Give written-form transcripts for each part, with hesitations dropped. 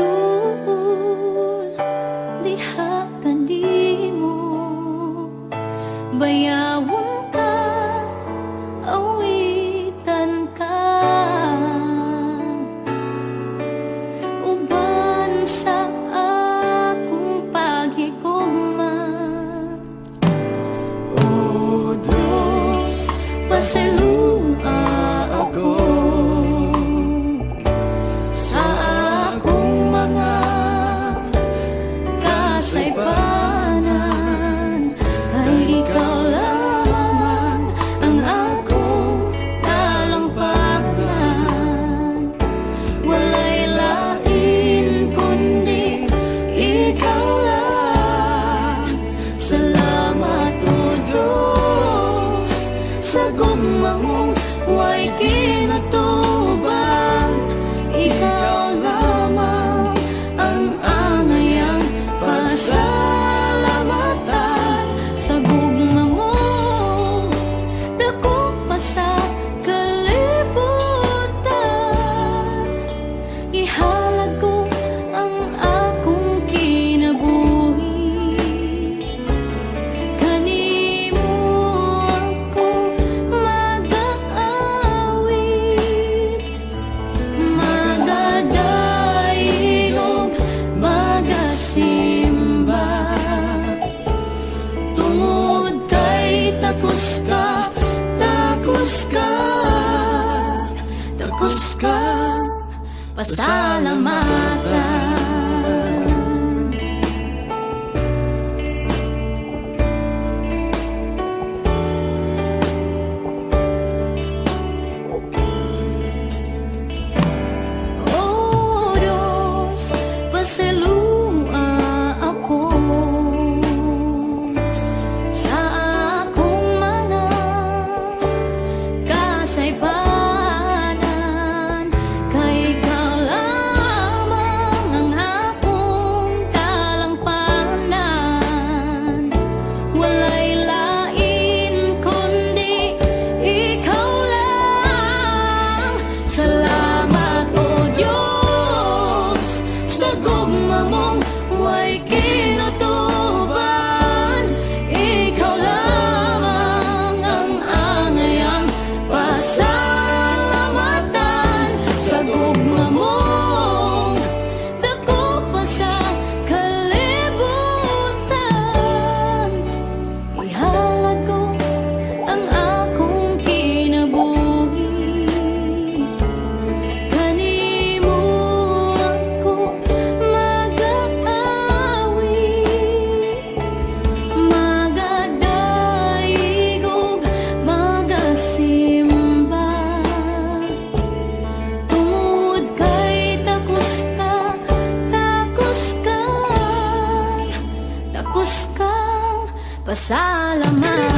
idol, diha kanimo bayawon ka, awitan ka, uban sa akong paghigugma. O Diyos, pasalua ako sa akong mga kasaypanan, kay ikaw lamang ang akong talampanan. Walay lain kundi ikaw lang. Salamat o Diyos sa gugma mong way kinatubang. Ikaw lamang ang angayang pasalamatan. Sa gugma mo dako pa sa kalibutan, ihalad ko ang akong kinabuhi. Kanimo ako mag-aawit, magadaig ug magasimba. Tungod kay takos ka, takos ka, takos ka, pasalamatan. O Diyos, pasalua ako sa akong mga kasaypanan, kay ikaw lamang ang akong talampanan. Walay lain kundi ikaw lang. Salamat o Diyos sa gugma mong way kinutuban. Ikaw lamang ang angayang pasalamatan. Sa gugma mong dako pa sa kalibutan, ihalad ko ang akong kinabuhi. Kanimo ako mag-aawit, magadaig ug magasimba. Tungod kay takos ka, takos ka, takos kang pasalamatan.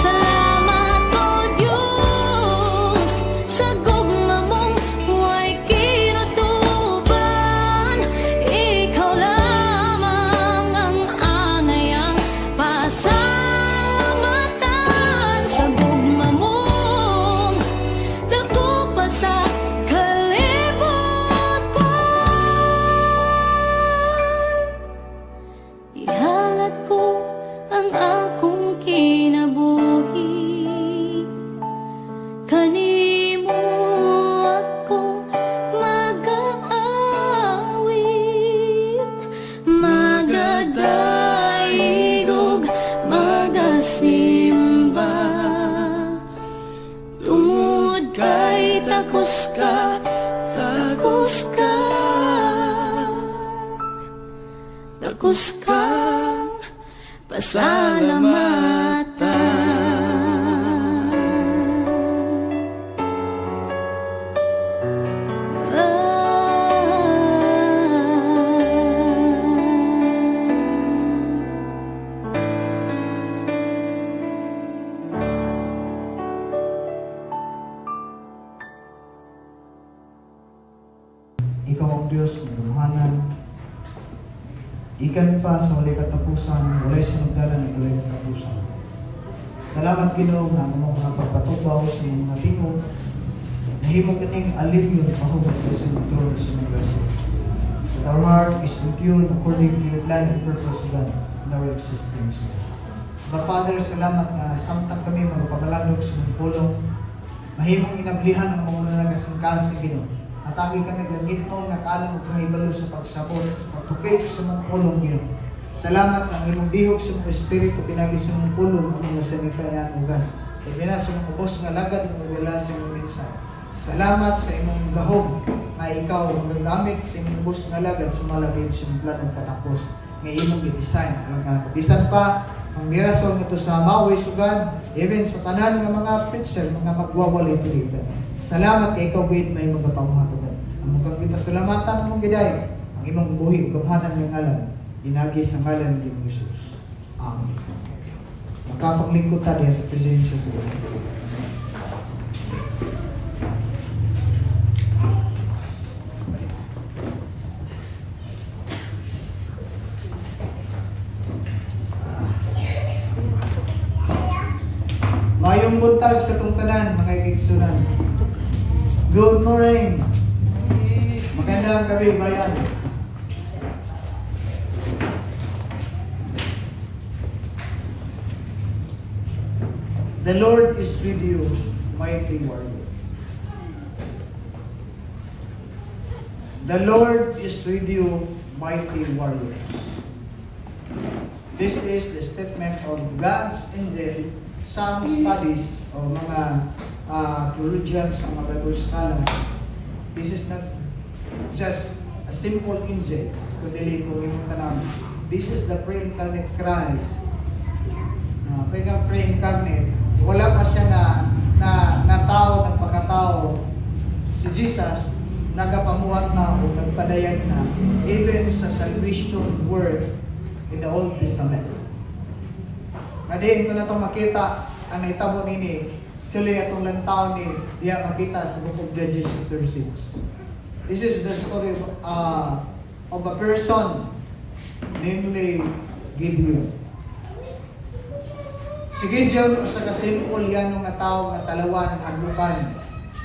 Salamat o Diyos sa gugma mong way kinutuban. Ikaw lamang ang angayang pasalamatan. Sa gugma mong dako pa sa kalibutan, ihalad ko ang akong kinabuhi. Kanimo ako mag-aawit, magadaig ug magasimba. Tungod kay takos ka, takos ka, takos kang pasalamatan. gikan pa sa walay katapusan, walay sinugdanan ng walay katapusan. Salamat Ginoo nga among mga pagpatubaw sa mga tingog. Nahimo kining alivyo mahubog sa mga trono sa mga grasya. That our heart is in tune according to your plan and purpose, God, in our existence. But Father, salamat nga samtang kami magpapalandog sa mga pulong. Mahimong inablihan ang mga nagasankas sa Ginoo. Atagi kami langit mo nga kaalam og kahibalo sa pagsabot, sa pagtukit sa mga pulong Ginoo. Salamat ang imong bihog sa mga espiritu pinagi sa mga pulong ang mga sanitayan ugan. Kaya na sa mga ubos nga lagad ng wala sa imong mensahe. Salamat sa imong gahom na ikaw ang gagamit sa imong ubos nga lagad sa malagid sa imong planong katapos nga imong i-design. Alam nga bisan pa ang mirasol nga to sa Maui sugan, even sa tanan nga mga preacher, mga magwawalay tuligan. Salamat kay ikaw gid may mga pamuhatugan. Ang mga gipasalamatan mong giday, ang imong buhi ug gamhanan ng ngalan, ginagi sa ngalan ni Jesus. Amen. Makapaglingkod ta diha sa presensya sa Ginoo. Mayong buntag sa itong tanan, mga igsunan. Good morning. Magandang gabi, bayan. The Lord is with you, mighty warrior. The Lord is with you, mighty warriors. This is the statement of God's angel. Some studies o mga theologians, mga Bible scholar, this is not just a simple angel, kundi kung yung tanong, this is the pre-incarnate Christ. Pre-incarnate, wala pa siya na tao, nagpakatao. Si Jesus, nagapamuhat na o nagpadayag na, even sa salvation word in the Old Testament. Kadiin ko na itong makita ang naitabo nini, tuloy itong lantaw ni diya makita sa Book of Judges chapter 6. This is the story of a person, namely Gideon. Si Gideon, sa kasimple yan ng tao na talawan, aglukan,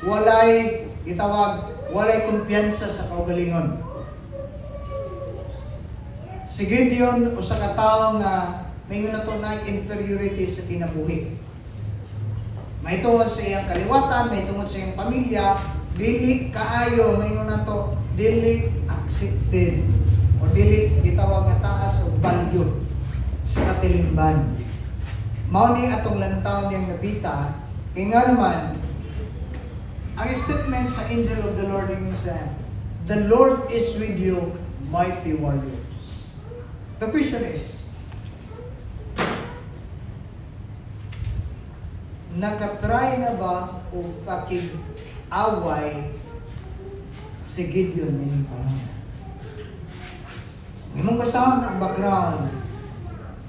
walay itawag, walay kumpiyansa sa kaugalingon. Si Gideon, o sa katao nga mayon na ito na inferiority sa kinabuhi. May tungod sa iyang kaliwatan, may tungod sa iyang pamilya, dili kaayo, mayon na ito, dili accepted, o dili gitawag na taas o value sa katilimban. Mao ni atong lantaw niyang nabita, kaya nga naman, ang statement sa angel of the Lord yung sa, the Lord is with you, mighty warriors. The question is, nakatry na ba o pakig-away si Gideon ngayong panahon? Ngayong kasama ang background,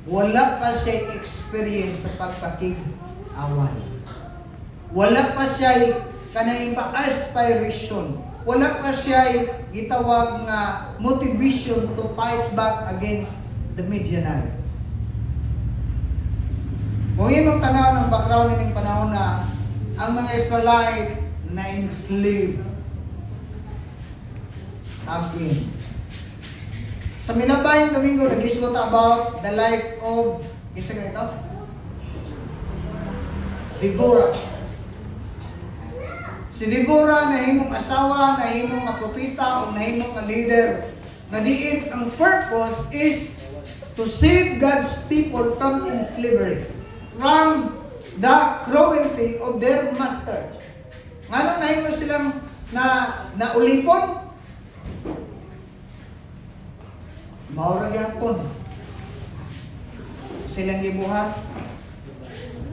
wala pa siya experience sa pagpakig-away. Wala pa siya kanayang aspiration. Wala pa siya gitawag na motivation to fight back against the Midianites. Kung yun ang tanaw ng background ng panahon na ang mga Israelite na enslaved again. Sa Milabayang Domingo, nag-isgot about the life of, kinsa ganito? Deborah. Si Deborah, nahimong asawa, nahimong propeta, o nahimong leader, na diin ang purpose is to save God's people from slavery, from the cruelty of their masters. Ngano nahimo silang naulipon? Maura gyapon. Silang gibuhat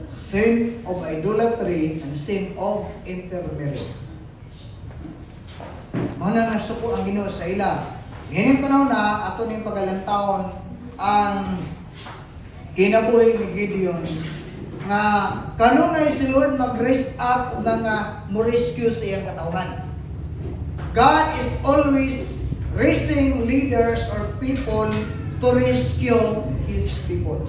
sin of idolatry and sin of intermarriage. Mao na nasuko ang Ginoo sa ila. Ngayon panahon na ato ning pagalantaon ang kinabuhi ni Gideon nga kanunay si Lord mag-raise up ug nga mo-rescue sa iyang katawhan. God is always raising leaders or people to rescue His people.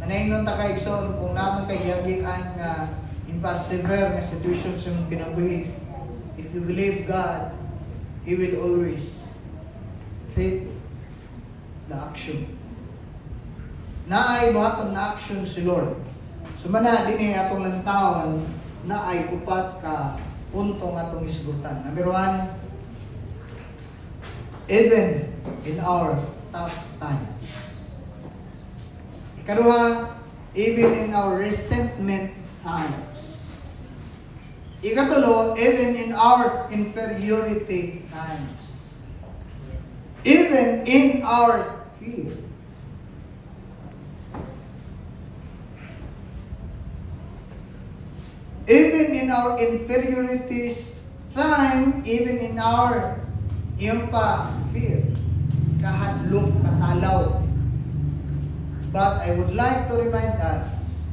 Manahingnon ta kay igsoon kung naman kay yagian nga impossible nga situation sa mong kinabuhi. If you believe God, He will always take the action. Naay buhaton na action si Lord. Sumana din atong lantawan na ay upat ka punto nga atong isgutan. Number 1, even in our tough times. Ikaduha, even in our resentment times. Ikatulo, even in our inferiority times. Even in our fear. Even in our inferiorities time, even in our fear, kahadlok, katalaw. But I would like to remind us,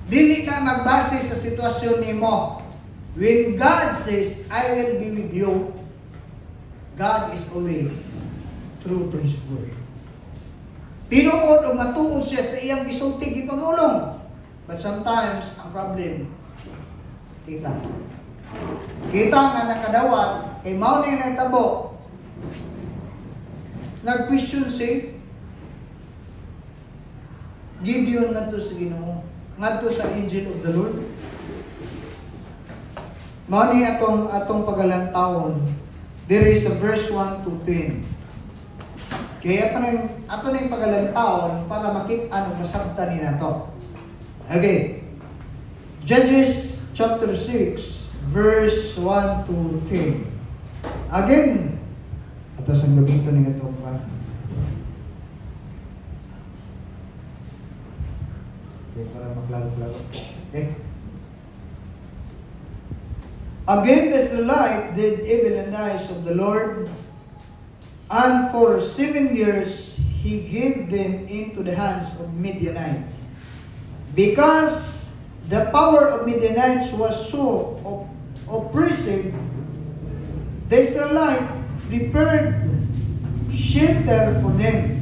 dili ka magbase sa sitwasyon nimo. When God says, I will be with you, God is always true to His word. Tinuod o matuod siya sa iyang gisultig ipamulong. But sometimes, ang problem, kita. Kita nga nakadawat, kay mao na yung natabo. Nag-question si Gideon ngadto sa Ginoo, ngadto sa angel of the Lord. Mao ni atong pagalantawon. There is a verse 1 to 10. Kaya ato na yung pagalantawon para makita masabtan ni nato. Okay. Judges chapter 6 verse 1 to 10. Again, ato sa gabing ito nga itong okay, para maklaro-klaro. Okay. Again, the Israelite did evil in the eyes of the Lord, and for 7 years He gave them into the hands of Midianites. Because the power of Midianites was so oppressive, the Israelites prepared shelter for them.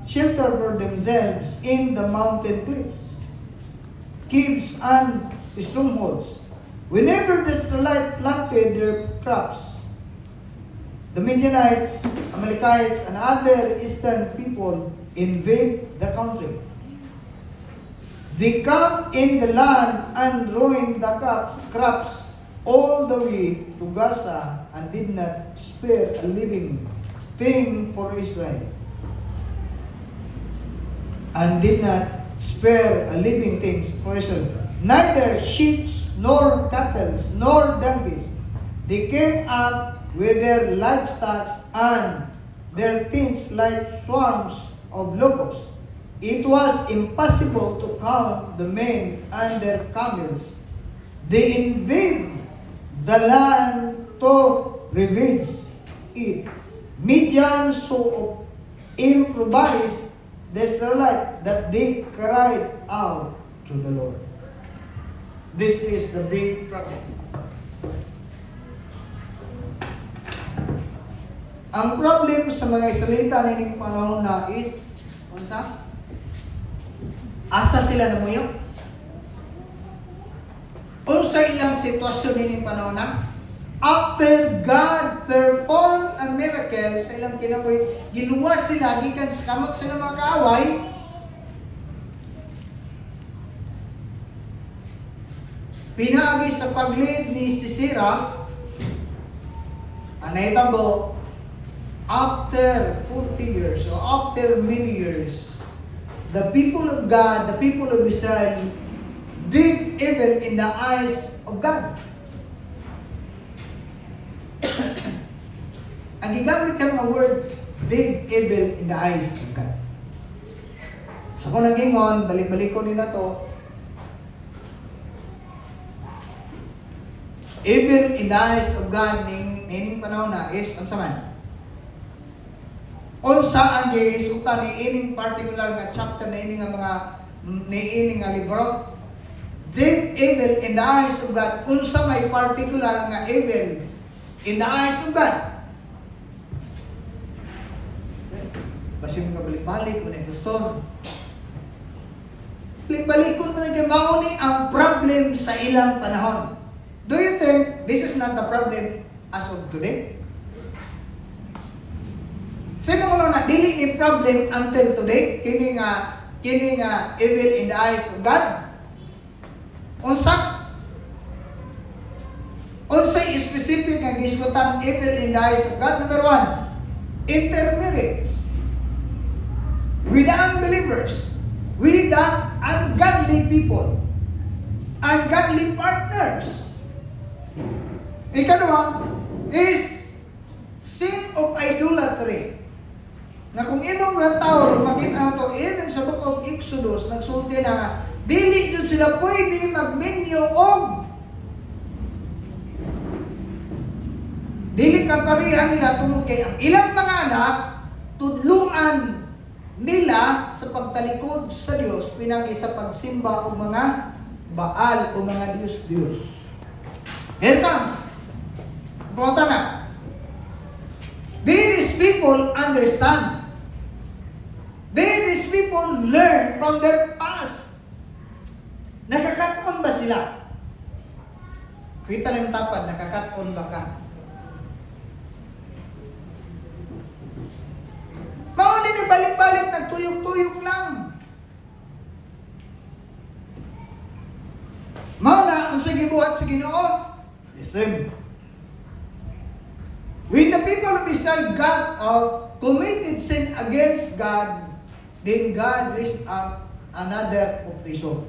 Shelter for themselves in the mountain cliffs, caves, and strongholds. Whenever the Israelites planted their crops, the Midianites, Amalekites, and other eastern people invade the country. They come in the land and ruin the crops all the way to Gaza and did not spare a living thing for Israel. And did not spare a living thing for Israel. Neither sheep, nor cattle, nor donkeys. They came up with their livestock and their tents like swarms of locusts. It was impossible to count the men and their camels. They invade the land to ravage it. Midian so improvised the Israelites that they cried out to the Lord. This is the big problem. Ang problem sa mga Israelita nining panahon na is, unsa? Asa sila namuyo? Unsa ilang sitwasyon nining panahon na? After God performed a miracle sa ilang kinabuhi, giluwas sila, gikan sa kamot sila mga kaaway, pinaagi sa paglid ni Sisera, ang nahitabo, after 40 years, or after many years, the people of God, the people of Israel, did evil in the eyes of God. Ang gigamit ka ng word, did evil in the eyes of God. So kung nagingon, balik-balik ko nila to, evil in the eyes of God, ning panahon na is, ang saman, unsa ang gihisuta ni ining particular nga chapter na ining nga mga ni ining nga libro, did evil in the eyes of God, unsa may particular nga evil in the eyes of God. Basta yung kabalik-balik, kung ay pastor. Balik-balik kung talaga mauni ang problem sa ilang panahon. Do you think this is not the problem as of today? Sino mo na dili ni problem until today? Kini nga evil in the eyes of God? Unsay specific nga gisgutan evil in the eyes of God? Number 1, intermarriage with the unbelievers, with the ungodly people, ungodly partners. Ikalawa is sin of idolatry. Na kung inong nga tao, makita na to, even sa book of Exodus, nagsulti na nga, dili yun sila pwede magminyo og dili ka parihan nila tungod kay ang ilang mga anak, tudluan nila sa pagtalikod sa Diyos pinagi sa pagsimba o mga Baal o mga Diyos-Diyos. Here comes. Buta na. These people understand. These people learn from their past. Nakakaton ba sila? Kita ng tapad, nakakaton ba ka? Mauni ni balik-balik, nagtuyok-tuyok lang. Mauna, ang sige buhat sa Ginoo. Listen. When the people of Israel committed sin against God, then God raised up another oppressor.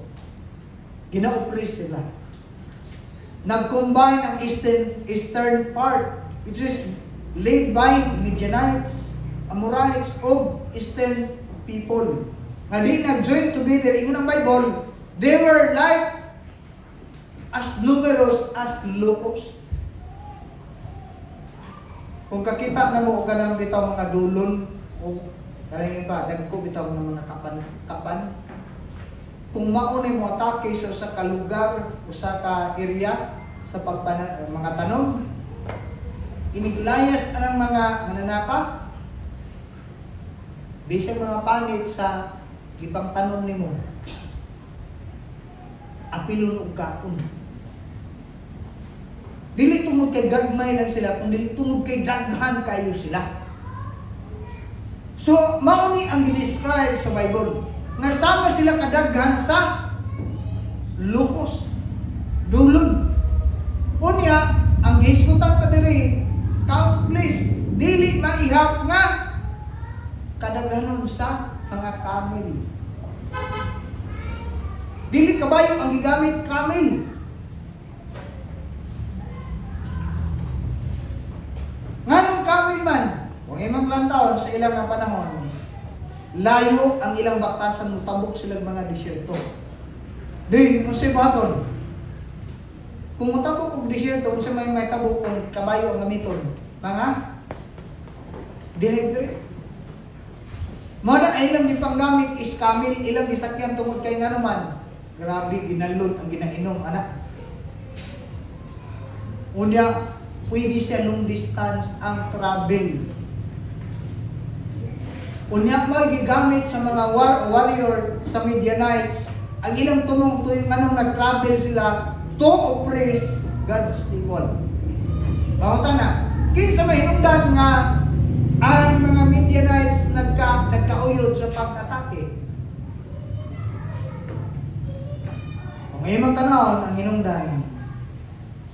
Gina-oppress sila. Nag-combine ang eastern part, which is led by Midianites, Amorites, o eastern people. Nga di nag-join together, ingon ang Bible, they were like as numerous as locusts. Kung kakita na mo ka ng bitaw mga dulon, o karangin pa, dagko bitaw ng mga kapan, kung maunay mo atake sa usa ka lugar, usa ka area, sa mga tanom, iniglayas ang mga mananapa, bisag mga panit sa ibang tanom nimo. Apilon og kaon. Dili tungod kay gagmay lang sila, kundi tungod kay daghan kayo sila. So, mauni ang i-describe sa Bible nga sama sila kadaghan sa locust, dulon. Unya, ang hisgutan pa diri, countless, dili maihap nga kadaghanon sa mga camel. Dili kabayo ang gigamit camel. Nganong camel man, kung imong lantaon sa ilang nga panahon, layo ang ilang baktasan, mutabok silang mga disyerto. Din, unsay baton? Kung mutabok og disyerto, unsay may tabok kung kabayo ang gamiton? Mga dehydrate. Muna ay ilang gipanggamit is camel, ilang gisakyan tungod kay nga naman. Grabe, ginalod ang ginainom, anak. Unya, pwede siya long distance ang travel. Unya, gigamit sa mga warrior sa Midianites, ang ilang tumong tuyong anong nag-travel sila to oppress God's people. Bawata na, kinsa mahinungdan nga ang mga Midianites nagkauyod sa pag-atake. Kung ngayon magtanawon, ang hinungdan,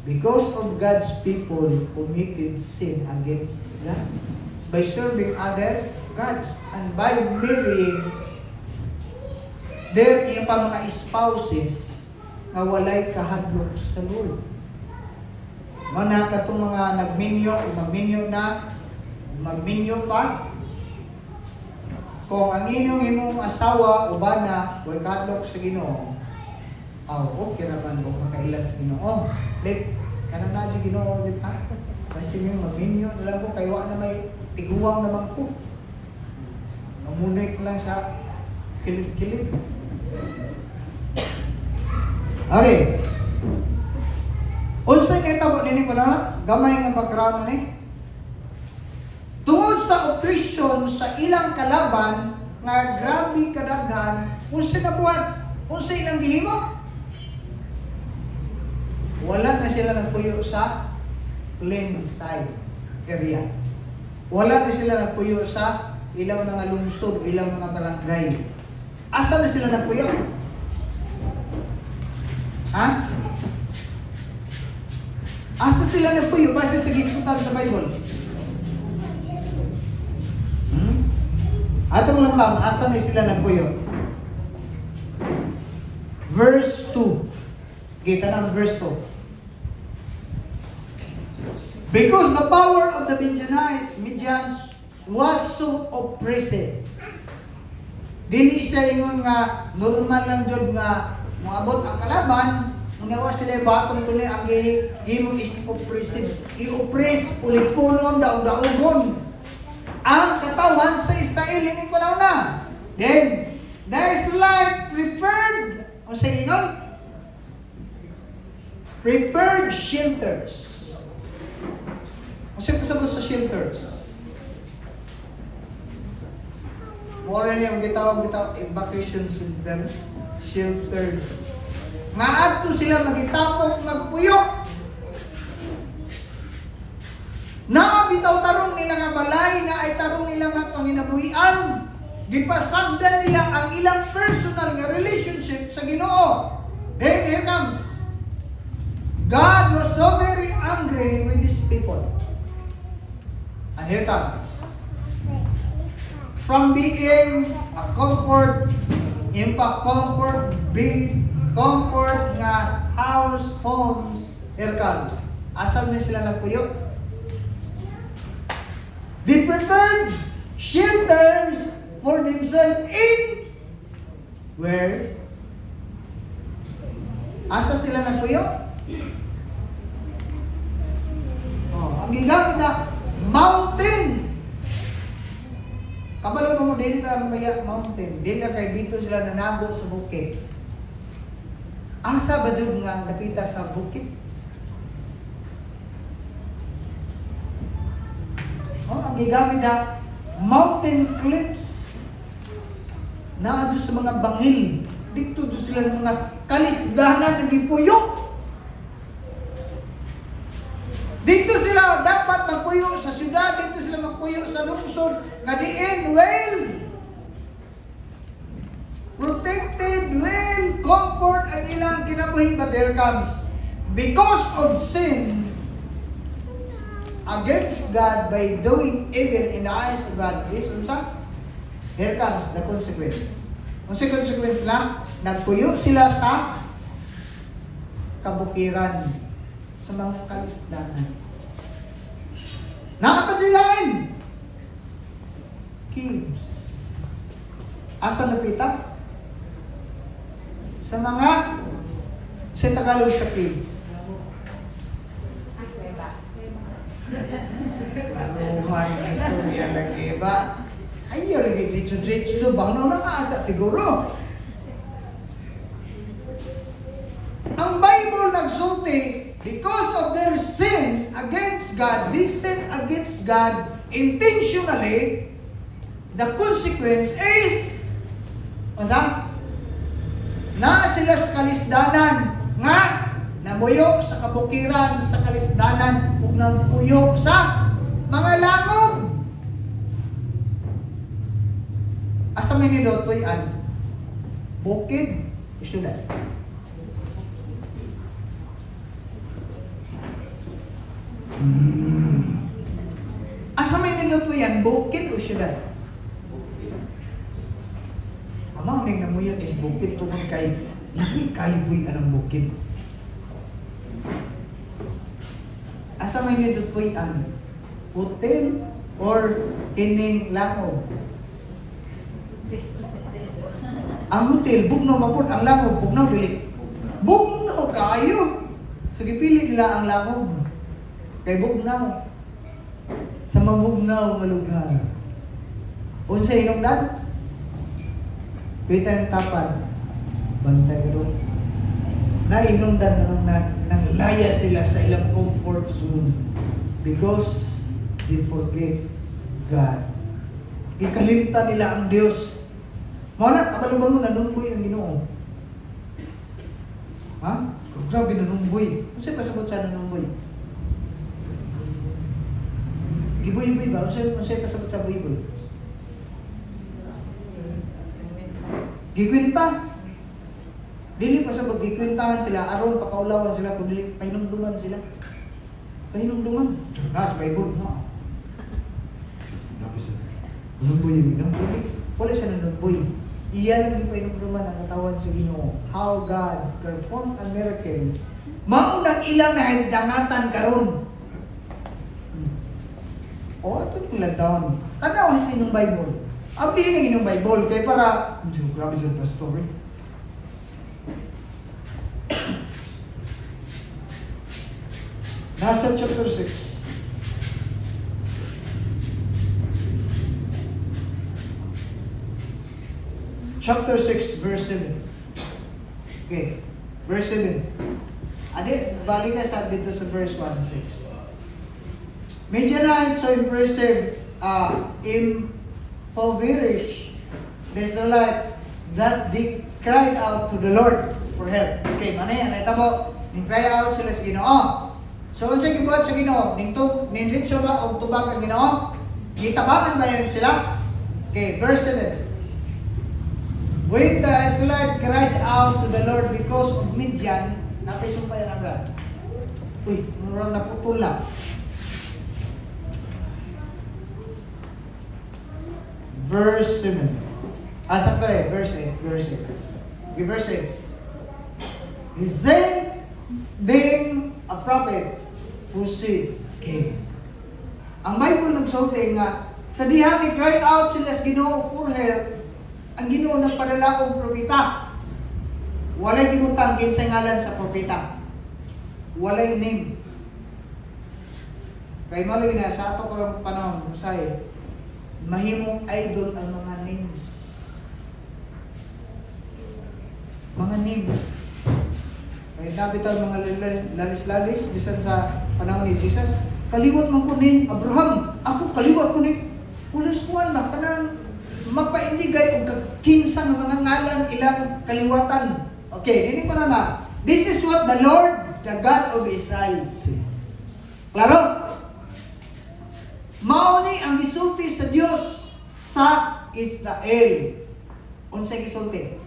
because of God's people committed sin against God by serving other gods and by marrying their mga spouses na walay kahadlok sa Lord. Mana katong mga magminyo pa. Kung ang imong asawa o bana way kahadlok sa Ginoo, okay naman kung makailas Ginoo. Like, kanang na dyan Ginoo, di ba? Kasi yung magminyo, alam ko, kayo na may tiguwang naman ko. Mamunay ko lang sa kilid-kilid. Okay. Usay na itabo nini ko na, gamay nga background na ni. Tungod sa operation sa ilang kalaban, nga grabe kadaghan, unsay na buhat, unsay ilang gihimo. Wala na sila nagpuyo sa plain side area. Wala na sila nagpuyo sa ilang mga lungsod, ilang mga barangay. Asa na sila nagpuyo? Ha? Asa sila nagpuyo base sa gisgutan sa Bible? Atong lang taon, asa na sila nagpuyo? Verse 2. Sige, tanang verse 2. Because the power of the Midianites was so oppressive. Dili siya ingon nga normal lang jud nga moabot ang kalaban, unawa sila baton kuno ang gihimo is oppressive. I-oppress ulit-punon daog-daogon ang katawan sa Israel ining panahon na. Then the Israelites prepared, o sa ingon, prepared shelters. Kasi kasabot sa shelters. Mora niya ang gitawag evacuation center, shelter. Nga adto sila magitapok magpuyok. Naabitaw tarong nila nga balay, na ay tarong nila nga panginabuhian. Gipasagdan nila ang ilang personal nga relationship sa Ginoo. Then here comes. God was so very angry with His people. And here comes. From being a comfort, impact comfort, big comfort nga house, homes, here comes. Asan na sila nagpuyo? They prepared shelters for themselves in where? Asa sila nagpuyo? Oh, ang gigamit na mountains. Kabalo mo dili na maya mountain, dili na kay dito sila nanabo sa bukid. Asa ba jud nga napita sa bukid? Oh, ang gigamit na mountain cliffs. Naa sa mga bangil. Dito sila ng mga kalisdanan ng ipuyok. Dito sila dapat magpuyo sa syudad, dito sila magpuyo sa lungsod, nga diin, well, protected, well, comfort ang ilang kinabuhi. But there comes, because of sin against God by doing evil in the eyes of God, is unsa? Here comes the consequence. Ang consequence na, nagpuyo sila sa kabukiran, sa mga kalisdanan. Nakapadulain! Caves. Asa napita? Sa mga sa Tagalog sa caves. Maruhan na istorya nag-iba. Ayaw lagi dito bang na asa siguro. Ang Bible nagsulti, because of their sin against God, they sin against God intentionally, the consequence is, na sila sa kalisdanan, nga, namuyo sa kabukiran, sa kalisdanan, ug namuyo sa mga langog. Asa may nilot po yan? Bukid, syudad. Asa may nindot mo yan? Bukid o syudad? Amang ning namuyan is bukid tungkol kay lami kayo buhay anong bukid. Asa may nindot mo yan? Hotel or kining langog? Ang hotel, bugnaw mapod. Ang langog, bugnaw dili. Bugnaw kayo! So gipili nila ang langog. Kay bugnaw. Sa mabugnaw nga lugar. Unsa hinungdan? Pita ng tapad. Bantay ro. Naihinungdan nang laya sila sa ilang comfort zone because they forget God. Ikalimta nila ang Diyos. Mga kabalubang mo, nanungboy ang Ginoo. Ha? Grabe, nanungboy. Ano sa'yo pasabot sa nanungboy? Giboy-boy ba? Ano sa'yo pasabot sa boy-boy? Gikwinta. Dili pasabot, gikwintahan sila, aron pakaulawan sila, kung dili, pahinumduman sila. Pahinumduman. Nas, Bible, no? Nanungboy yung Ginoo. Wala siya nanungboy. Iyan ang ipainuman ang katawan sa Ginoo. How God performed a miracles. Maunang ilang na hindangatan karon. O, ito yung lagdaon. Tanaw sa inyong Bible. Abdihin ang inyong Bible. Kaya para, grabe sa story. Nasa chapter 6. Chapter 6, verse 7. Okay, verse 7. Adi, balik na sa dito sa verse 1, 6. Medyo na so impressive, impoverished, desolate, that they cried out to the Lord for help. Okay, ano yan? Ito mo, ning-cry out sila sa Ginoo. So, unsa gibuhat sa Ginoo? Ning-ritso ba o tubag ang Ginoo? Gitabangan ba yan sila? Okay, verse 7. When the Israelites cried out to the Lord because of Midian, napisong pa yan ang brad. Uy, murang naputol lang. Verse 7. Asa ka verse 8. Verse 8. Okay, verse 8. He sent them a prophet who said, okay. Ang Bible nagsulti nga, sa diha ni cry out sila sa Ginoo for help, ang Ginoo nagpadala og propeta. Walay gibutang kinsay ngalan sa propeta. Walay name. Kay malay na sa ato ko lang panahon, musay, mahimong idol ang mga names. Mga names. Kaya nabitaw mga lalis-lalis, bisan sa panahon ni Jesus, kaliwat man ko ni Abraham. Ako kaliwat ko ni Pulis Juan na kanang magpaindigay o kinsang mga ngalan ilang kaliwatan. Okay, hindi pa na. This is what the Lord, the God of Israel says. Klaro? Mauni ang gisulti sa Dios sa Israel. Unsay gisulti?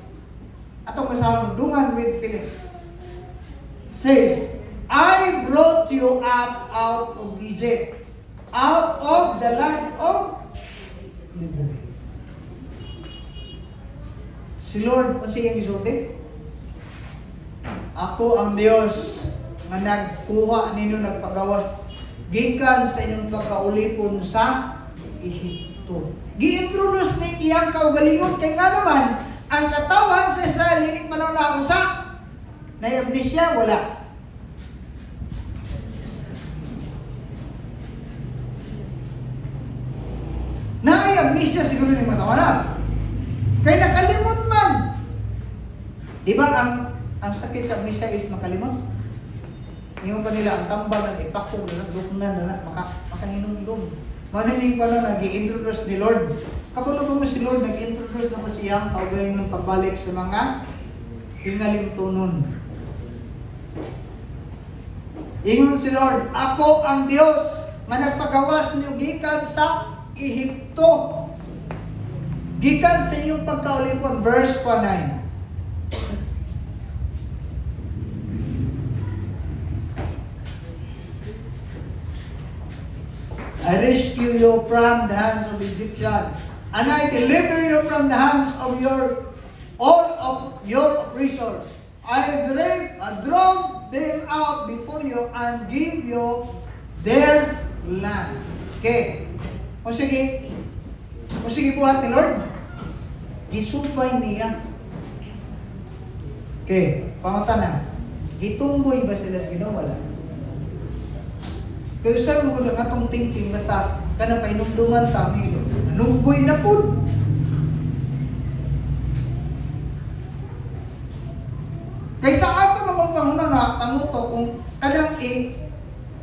Atong kasahundungan with Phillips. Says, I brought you up out of Egypt, out of the land of slavery. Si Lord, kung siya gisulti, ako ang Diyos nga nagkuha ninyo, nagpagawas gikan sa inyong pagkaulipon sa Ehipto. Gi-introduce ni iyang kaugalingon kay nga naman ang katawan sa Israel hining panahon na usa na amnesia wala. Naay amnesia siguro ni matawanan. Kaya nakalimot man. Di ba ang sakit sa amnesia is makalimot? Ngayon pa nila, ang tambal na ipakong na nagduknan na makaninong-dong. Mananing pa na nag-i-introduce ni Lord. Kapag mo si Lord, nag-introduce na pa siyang kaugalingon pagbalik sa mga hingaling tunon. Ingon si Lord, ako ang Diyos nga nagpagawas niyo gikan sa Ehipto. Gikan sa iyong pagkaulipon, verse 9. I rescue you from the hands of the Egyptians, and I deliver you from the hands of all of your oppressors. I drove them out before you and give you their land. Okay. O sige buhat ni Lord. Gisupay niya. Okay, pangutana. Gitumboy ba sila sa Ginoo? Wala. Pero sa mga lang atong thinking, basta ka na painumduman kami, nanungboy na po. Kaysa ato namang makamuto kung kadang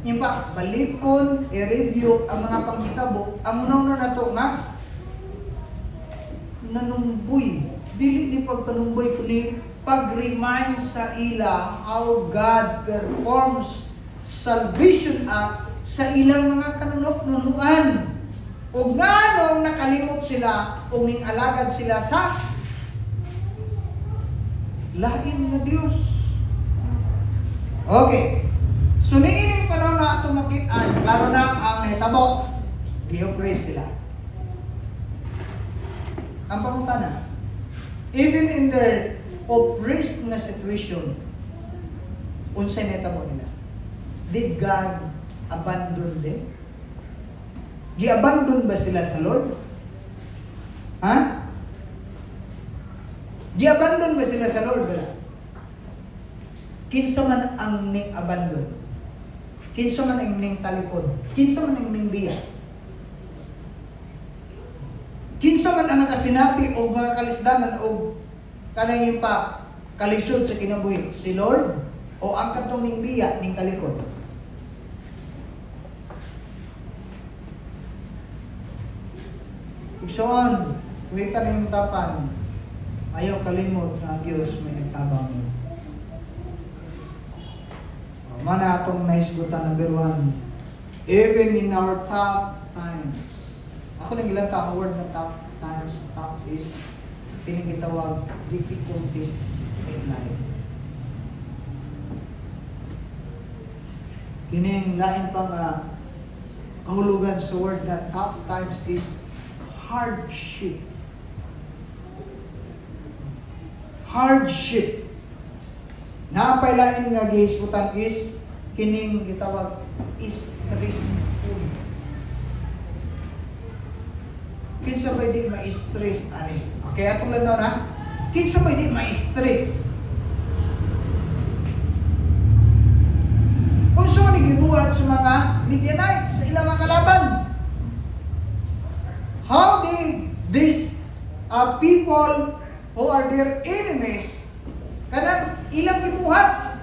yung pa, balikon, i-review ang mga panghitabo, ang una na to nga, nanumboy. Dili ni pagpanumboy kundi pag-remind sa ila how God performs salvation act sa ilang mga kanunok-nunuan. O nganong nakalimot sila o ning alagad sila sa lain na Diyos. Okay. So niining panahon na ito makitaan, klaro na ang nahitabo, i-oppress sila. Ang pangutana, even in their oppressed na situation, unsay nahitabo nila? Did God abandon them? Gi-abandon ba sila sa Lord? Ha? Gi-abandon ba sila sa Lord? Wala. Kinsa man ang ning abandon? Kinsa man ang ning talikod? Kinsa man ang ning biya? Kinsa man ang nakasinati o mga kalisdanan o kanang pa kalisod sa kinabuhi? Si Lord o ang katong ning biya ning talikod? Igsoon, kuhita na yung tapan, ayaw kalimot na ang Diyos may nagtabang mo. Mana atong naisgutan number 1, even in our tough times. Ako nang ilang ang word na tough times, tough is tinigitawag difficulties in life. Kining lain pa nga kahulugan sa word na tough times is hardship. Hardship. Napailain nga gihisgutan is kining gitawag stressful. Kinsa ba di ma-stress ani? Okay, atong lang na. Kinsa ba di ma-stress? Kung saan gibuhat sa mga Midianites sa ilang mga kalaban? How did these people who are their enemies kanang ilang gibuhat?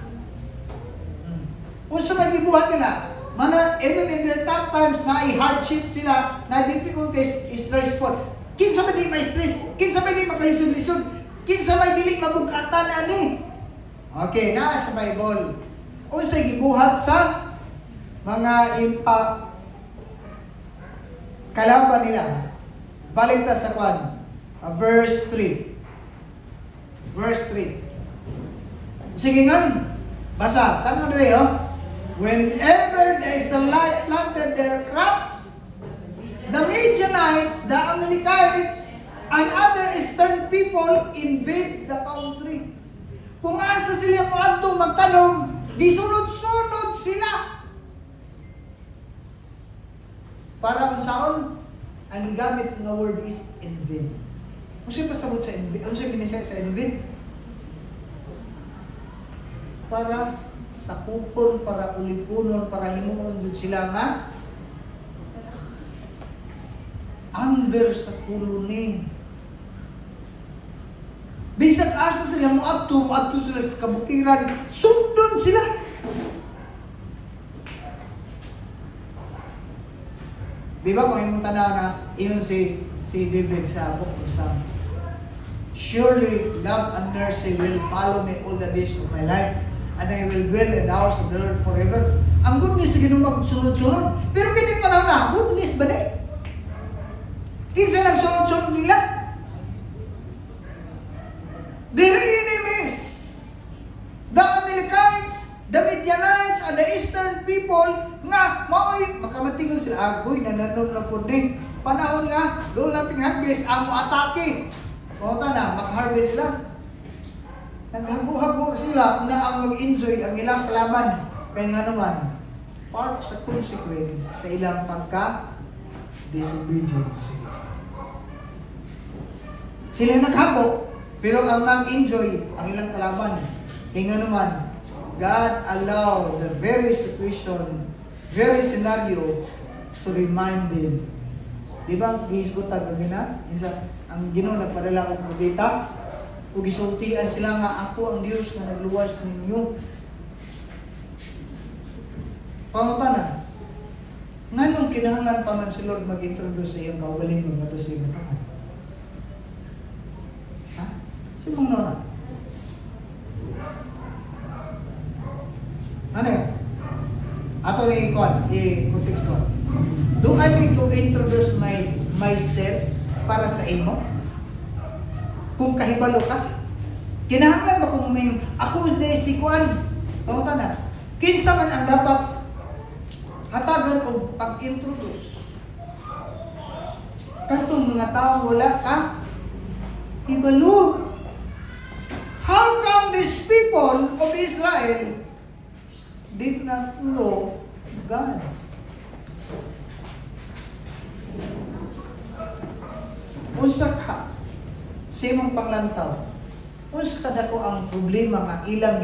Kung saan gibuhat nila? Mana, even in their tough times na hardship sila, na difficulties, stressful. Kinsa ba di ma-stress? Kinsa ba di makalisod-lisod? Kinsa ba dili mabugatan ani? Okay, naa sa Bible. Unsay gibuhat sa mga kalaban nila? Balik ta sa kwan. Verse 3. Verse 3. Sige nga. Basa. Tanong rin, whenever the Israelites planted their crops, the Midianites, the Amalekites, and other eastern people invade the country. Kung asa sila moadtong magtanom, gisunod-sunod sila. Para unsaon ang gamit nga word is invade. Kung siya pasabot sa invade, ano siya binisay sa invade? Para sakupon, para ulipunon, para himuon jud sila nga under sa koloni. Bisag asa sila moadto sila sa kabukiran, sundon sila. Di ba kung imong tanaw na iyon si David sa Book of Psalms? Surely love and mercy will follow me all the days of my life, and I will dwell in the house of the Lord forever. Ang goodness sa Ginoo sunod-sunod. Pero kini panahon na, goodness ba di? Kinsa nagsunod-sunod nila? Their enemies, the Amalekites, the Midianites, and the eastern people nga maoy makamatingon sila agoy nananom na pud ni panahon nga doon nating harvest ang atake. O na maka-harvest sila. Naghago-hago sila na ang mag-enjoy ang ilang kalaban kay nga naman part sa consequence sa ilang pagka-disobedience. Sila naghago pero ang mag-enjoy ang ilang kalaban kay nga naman God allow the very situation, very scenario to remind them. Di ba, gihisgot ang gina? Ang Ginoo nagpadala og propeta, ug gisultian sila nga ako ang Dios nga nagluwas ninyo. Pangutanan. Nganong kinahanglan pa man si Lord mag-introduce sa iyong kaugalingon nga sa iyong batangan? Ha? Simong nona? Ano yun? Ato ni Ikon, i-context ko. Do I need to introduce myself para sa imo? Kung kahibalo ka? Kinahanglan ba kung may ako hindi si Kwan? Pangutanan. Kinsa man ang dapat hatagan o pag-introduce. Katong mga tao wala ka, ibalo. How come these people of Israel did not know God? Unsa ka sa imong panglantaw? Unsa ka dako ang problema nga ilang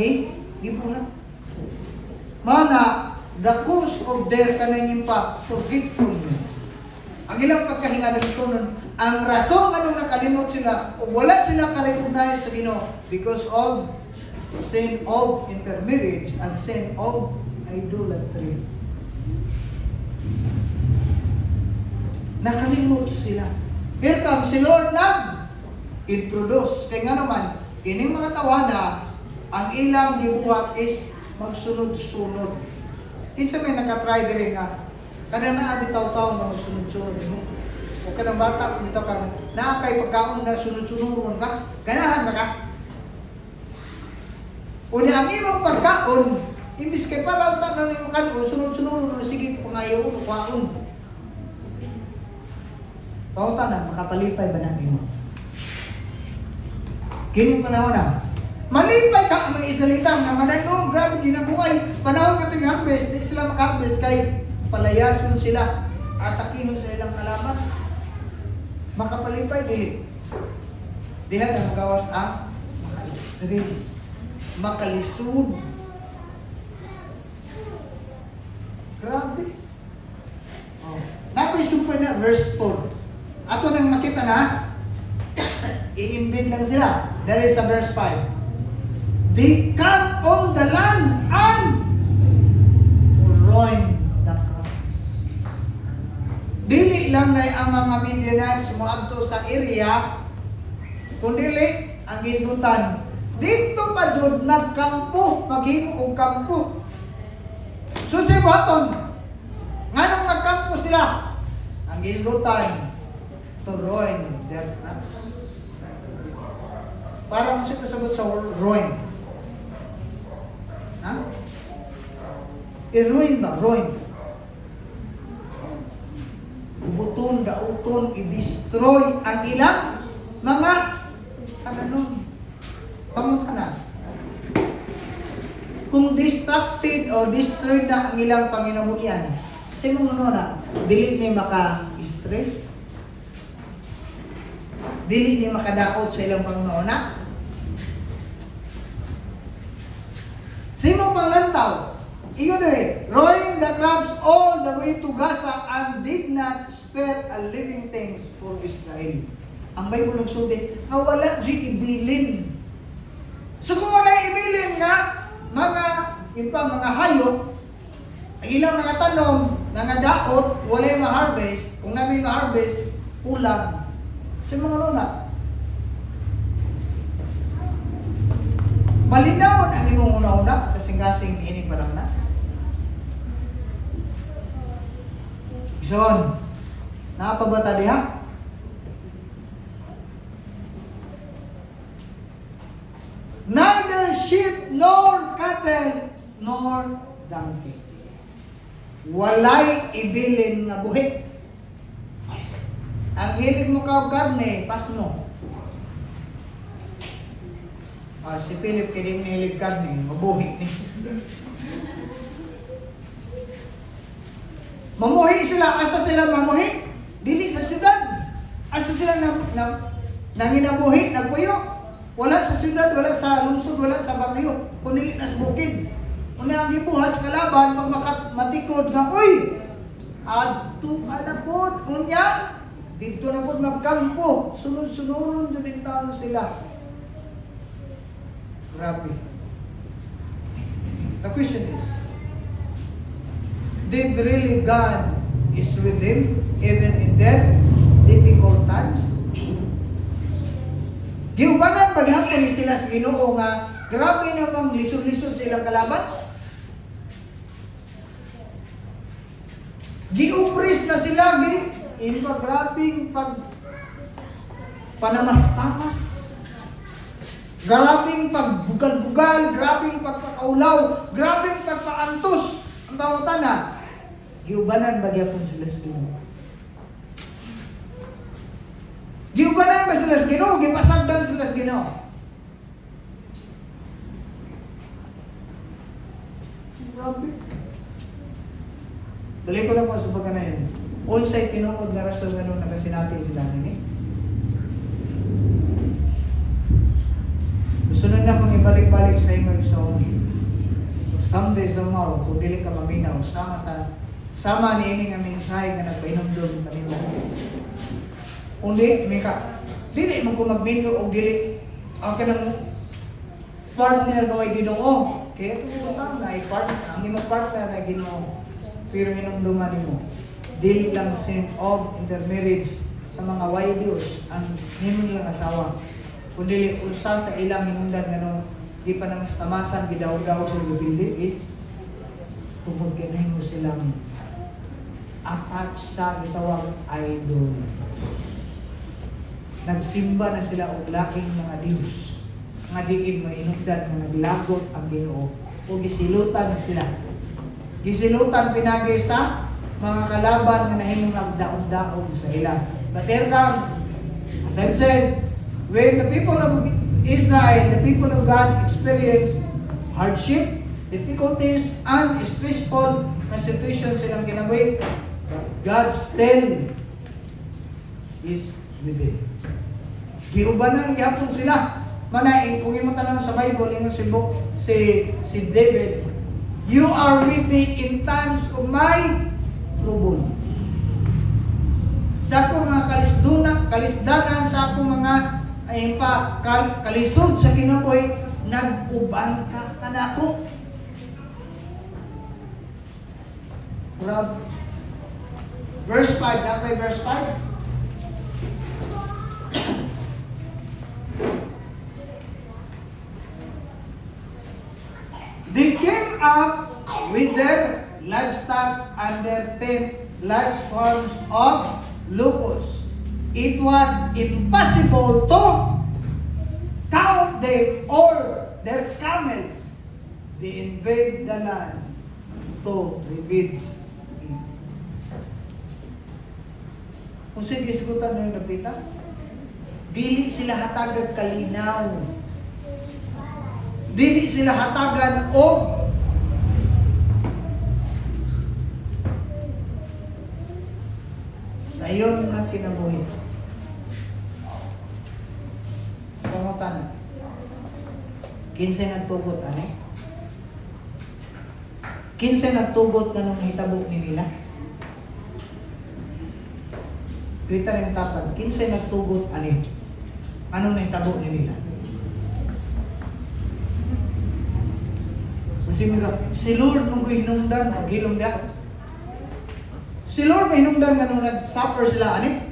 gibuhat? Mana the cause of their kanang pa forgetfulness. Ang ilang pagkahinga dito nun, ang rason nga nung nakalimot sila, o wala sila ka-recognize sa Ginoo because of sin of intermarriage and sin of idolatry. Nakalimot sila. Here comes si Lord nag-introduce. Kaya nga naman, kining mga tawana, ang ilang gibuhat is magsunod-sunod. Isa may nakatry din nga, kada na bitaw-taw na magsunod-sunod mo. O kada bata, bitaw ka, naakay pagkaon na sunod-sunod ka, ganahan ba ka? O niya ang imong pagkaon, imbis kay para utak na nimo kanon, sunod-sunod, sige, pangayaw o kwaon. Pauta na, makapalipay ba na nimo? Kining panahon na, malipay ka ang mga isalita nga mananong grabe ginabuhay panahon nating harvest di sila maka-harvest kay palayason sila atakihon sa ilang alamat makapalipay dili diha na magawas ang maka-stress makalisud grabe napisupay na verse 4 ato nang makita na i-invade lang sila dahil sa verse 5 they come on the land and ruin the crops. Dili lang na ang mga Midianites muadto sa area, kundi ang isutan. Dito pa jud nagkampo, maghimo og kampo. So sa buhaton, nganong nagkampo sila? Ang isutan to ruin their crops. Parang siya kasabot sa ruin. Ha? I-ruin ba? Ruin. Ubuton, dauton, i-destroy ang ilang mga kananon. Pangutanan. Kung distracted o destroyed na ang ilang panginabuhian, sa mong ano na, dili ni maka-stress, dili ni makadaot sa ilang panginoona, Simong panglantaw, ingon rin, ruin the crops all the way to Gaza and did not spare a living things for Israel. Ang Bible nagsubi, nga wala di ibilin. So kung wala ibilin nga, mga hayop, ang ilang mga tanom, nga daot, wala yung ma-harvest, kung namin ma-harvest, ulam. Simong ano na, malinaw ang imong una-una, kasing-kasing ining pa lang na. Ison, nakapabata diha? Neither sheep nor cattle nor donkey. Walay ibilin nga buhi. Ang hilig mo ka karne, pas mo. Si Philip kaya nilig karne, mabuhi ni. Mamuhi sila, asa sila mamuhi? Dili sa syudad. Asa sila nanginabuhi, nagpuyo? Wala sa syudad, wala sa lungsod, wala sa baryo, kundi na sa bukid. Una ang gibuhat sa kalaban, pag matikod na, uy! Adto anapod, unya, dito na po magkampo, sunod-sunod din taon sila. Grabe. The question is, did really God is with them even in their difficult times? Giubanan paghapon ni sila sa Ginoo nga grabe namang lisod-lisod sa ilang kalaban. Giupris na sila, grabing panamas-tamas. Grabing pagbugal-bugal, grabing pagpakaulaw, grabing pagpaantos ang bawatana. Giubanan ba gyapon sila sa Ginoo? Giubanan ba sila sa Ginoo? Gipasagdan sila sa Ginoo? Grabe. Dali ko lang po sa pagkanayan. Unsay tinuod na rason nga nung nakasinati sila nini. Gusto na akong ibalik-balik sa inyo so someday somehow kung dili ka maminaw sama ni ini nga mensahe nga nagpainumdum kanimo. Kundi may ka dili mo ko magminaw og dili ang kanang partner no ay Ginoo. Kaya kung tama na ay partner ang imong partner na Ginoo. Pero hinumduman mo, dili lang sin of intermarriage sa mga waydios ang himong lang asawa. Kundi usa sa ilang hinungdan ganon, di pa nang tamasan gidaw-daw sa gabili is tungkol kinahimo silang attach sa gitawag idol. Nagsimba na sila og laking mga Dios nga diin mainungdan nga naglagot ang Ginoo o gisilutan sila. Gisilutan pinagi sa mga kalaban nga nahimong nagdaog-daog sa ila. But there comes, as I've said, when the people of Israel, the people of God experience hardship, difficulties, and stressful na situations silang ginawa, God still is with them. Giubanan gihapon sila. Manain, kung imo tanan sa Bible, ingon si David, you are with me in times of my troubles. Sa akong mga kalisdanan, sa akong mga kalisod sa Ginoo, nag-uban ka kanako. Verse 5, napay verse 5. They came up with their livestock and their 10 large swarms of locusts. It was impossible to count them or their camels. They invade the land to ravage it. Kung sige isgutan na yung napita, dili sila hatagad kalinaw. Dili sila hatagan o sayon na kinabuhi. Pangutan. Kinsay nagtugot ani? Kinsay nagtugot na nung hitabo ni nila? Kita rin tapan. Kinsay nagtugot ani? Anong nahitabo ni nila? Si Lord nung hinungdan, maghilungdan. Si Lord na hinungdan nga nung nag-suffer sila, ani?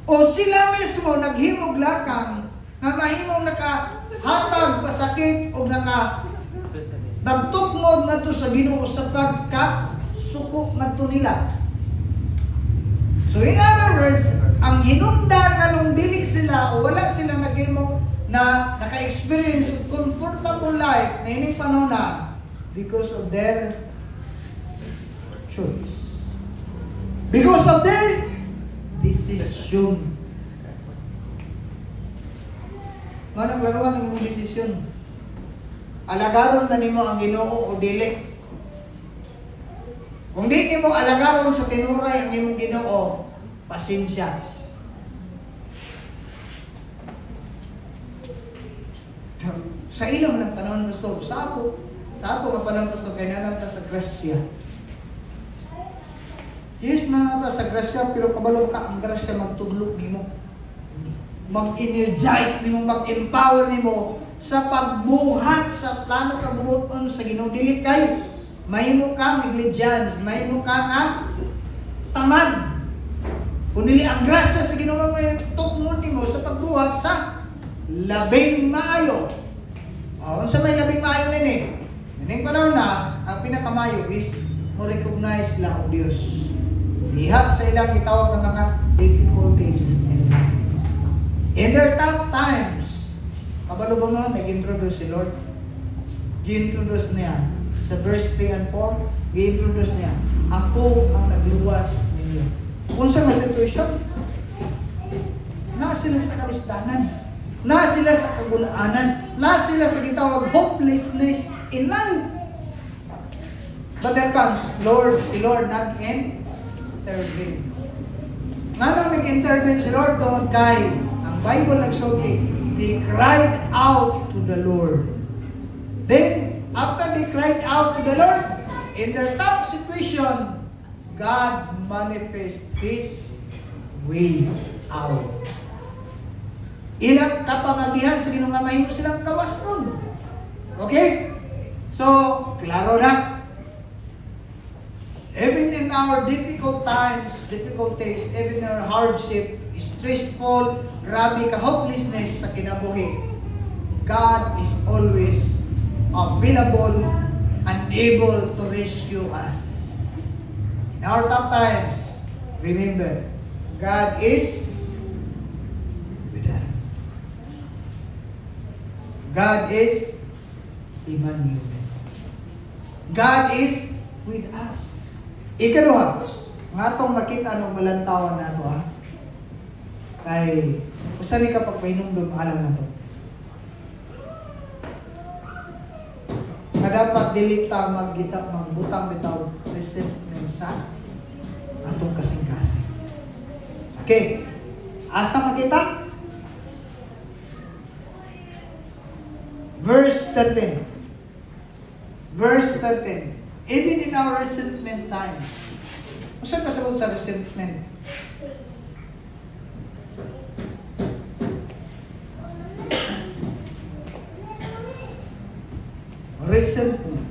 O sila mismo naghimog lakang nga mahimong nakahatag pasakit o nagtukmod na to sa Ginoo sa pagkasuko na to nila. So in other words, ang hinungdan nga nung dili sila o wala silang naghimog na naka-experience of comfortable life na ining panahon na because of their choice. Because of their decision. Manang laruan ang mong desisyon. Alagaron na nimo ang Ginoo o dili. Kung di nimo alagaron sa tinuray ang imong Ginoo, pasensya. Sa ilang ng panahon pastor, sa ako nga panahon pastor, kaya nanata sa grasya. Yes, nanata sa grasya, pero kabalo ka ang grasya magtudlok nimo. Mag-energize nimo, mag-empower nimo sa pagbuhat sa plano kabubuton sa Ginoo. Dili kay mahimo ka negligence, mahimo ka nga tamad. Kung dili ang grasya sa Ginoo nga tukmod nimo sa pagbuhat sa labing maayo. Unsa may labing maayo nini? Ning panahon na ang pinakamayo is mo recognize lang ang Dios. Diha sa ilang gitawag ng mga difficulties and times. In their tough times, kabalo ba mo, nag-introduce si Lord? Gi-introduce niya. Sa verse 3 and 4, gi-introduce niya, ako ang nagluwas ninyo. Kung sa mga situation, na sila sa kalistanan, na sila sa kagulaanan, na sila sa gitawag hopelessness in life. But there comes, si Lord nag-intervene. Nga nang nag-intervene si Lord tungod kay, ang Bible nagsulti, they cried out to the Lord. Then, after they cried out to the Lord, in their tough situation, God manifests His way out. Ilang kapangagihan sa Ginoo nga mahimo silang kawas nun. Okay? So, klaro na. Even in our difficult times, difficulties, even in our hardship, stressful, grabe ka hopelessness sa kinabuhi, God is always available and able to rescue us. In our tough times, remember, God is with us. God is Emmanuel. God is with us. Ikaduha, nga itong nakita ng malantawan na ito, kay usa ni kapag pahinumdum alam na to. Nga dapat dilita magbutang bitaw resentment sa atong kasing-kasing. Okay. Asa makita? Verse 13. Verse 13. Even in our resentment times. Usa ka sa resentment? Resentment.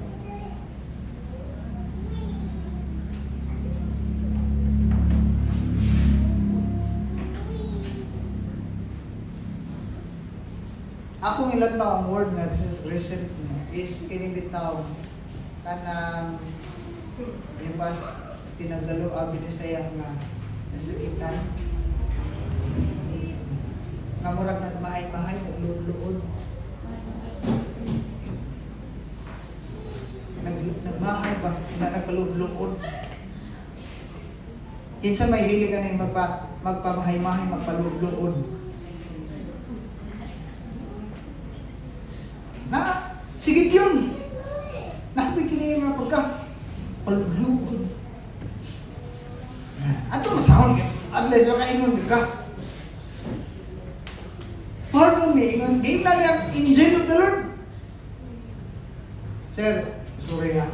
Akong ilan ang word na resentment is kinibitaw kanang ibas pinagdalo binisayang nga nasakitan nga murag nagmahay-mahay nagluod-luod nagmahay ba na nagkaluod-luod kinsa may hili ka na magpamahay-mahay magpaluod-luod na sige yun nakapigin yung mga paluod-luod ato masahon at least makainon ka pardon me di na lang angel of the Lord sir sorry ha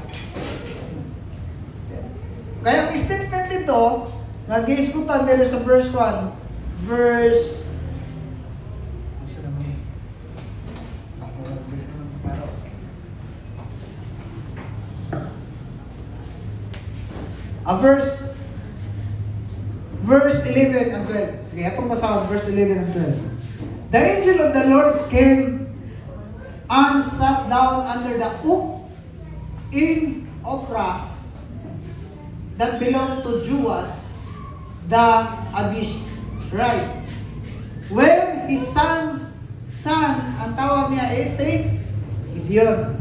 kaya ang statement nito nag-iiskutan nila sa verse 1 verse asa naman eh verse 11 and 12. Sige, atong basahon, verse 11 and 12. The angel of the Lord came and sat down under the oak in Ophrah that belonged to Joas the Abishite. When his son, ang tawag niya is Gideon,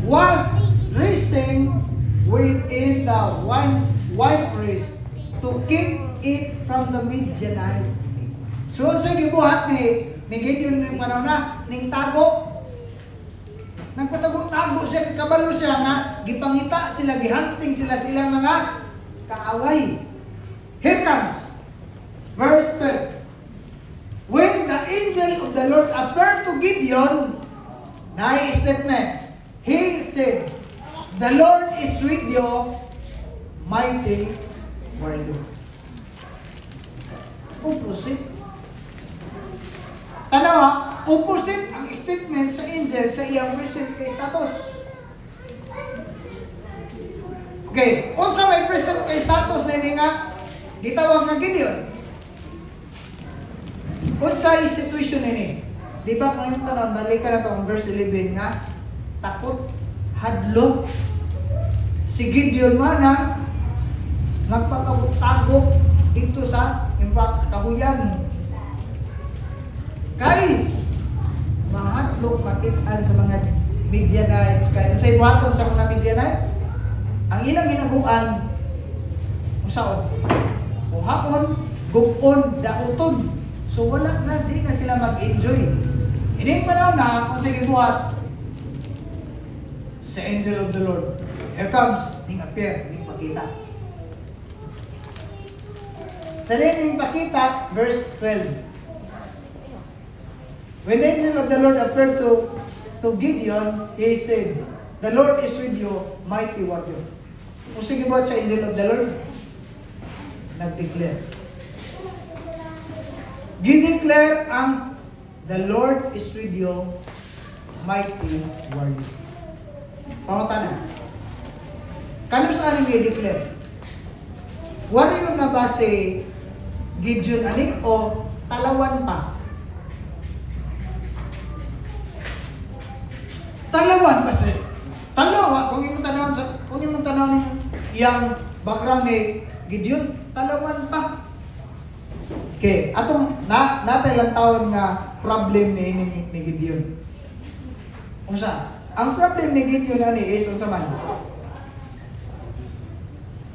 was dressing within the winepress to keep it from the Midianite. So, gibuhat ni Gideon ng panahon na, ning tago. Nagpatago-tago siya, kabalo siya na, gipangita sila, gihanting sila silang mga kaaway. Here comes, verse 12. When the angel of the Lord appeared to Gideon, na statement, he said, the Lord is with you, mighty warrior. Opposite. Tanaw ha, opposite ang statement sa angel sa iyang present kay status. Okay, unsa may present kay status na ini nga gitawag nga Gideon. Unsa yung situation ini? Di ba kung yung tanong, balikan na ito ang verse 11 nga, takot, hadlo, si Gideon man nagpakabutagok dito sa kahuyan. Kay, mahadlok makitaan sa mga Midianites. Kaya sa ibuhaton sa mga Midianites, ang ilang ginabuan, usaon, uhapon, gupon, daoton. So wala na, di na sila mag-enjoy. Ining panahon na, kung sige buhat, sa angel of the Lord, here comes, ning appear, ning pakita. Sa ning pakita, verse 12. When the angel of the Lord appeared to Gideon, he said, "The Lord is with you, mighty warrior." Kung sige buhat sa angel of the Lord, nag-declare. Gideclare ang "The Lord is with you, mighty warrior." Pangutan na. Kanino saan yung i-declare? Warrior na ba si Gideon ani o talawan pa? Talawan kasi. Talawa, kung yung tanawin yung background ni Gideon, talawan pa. Okay, atong natay lang tawon nga problem ni Gideon. Unsa? Ang problem ni Gideon ani is unsa man?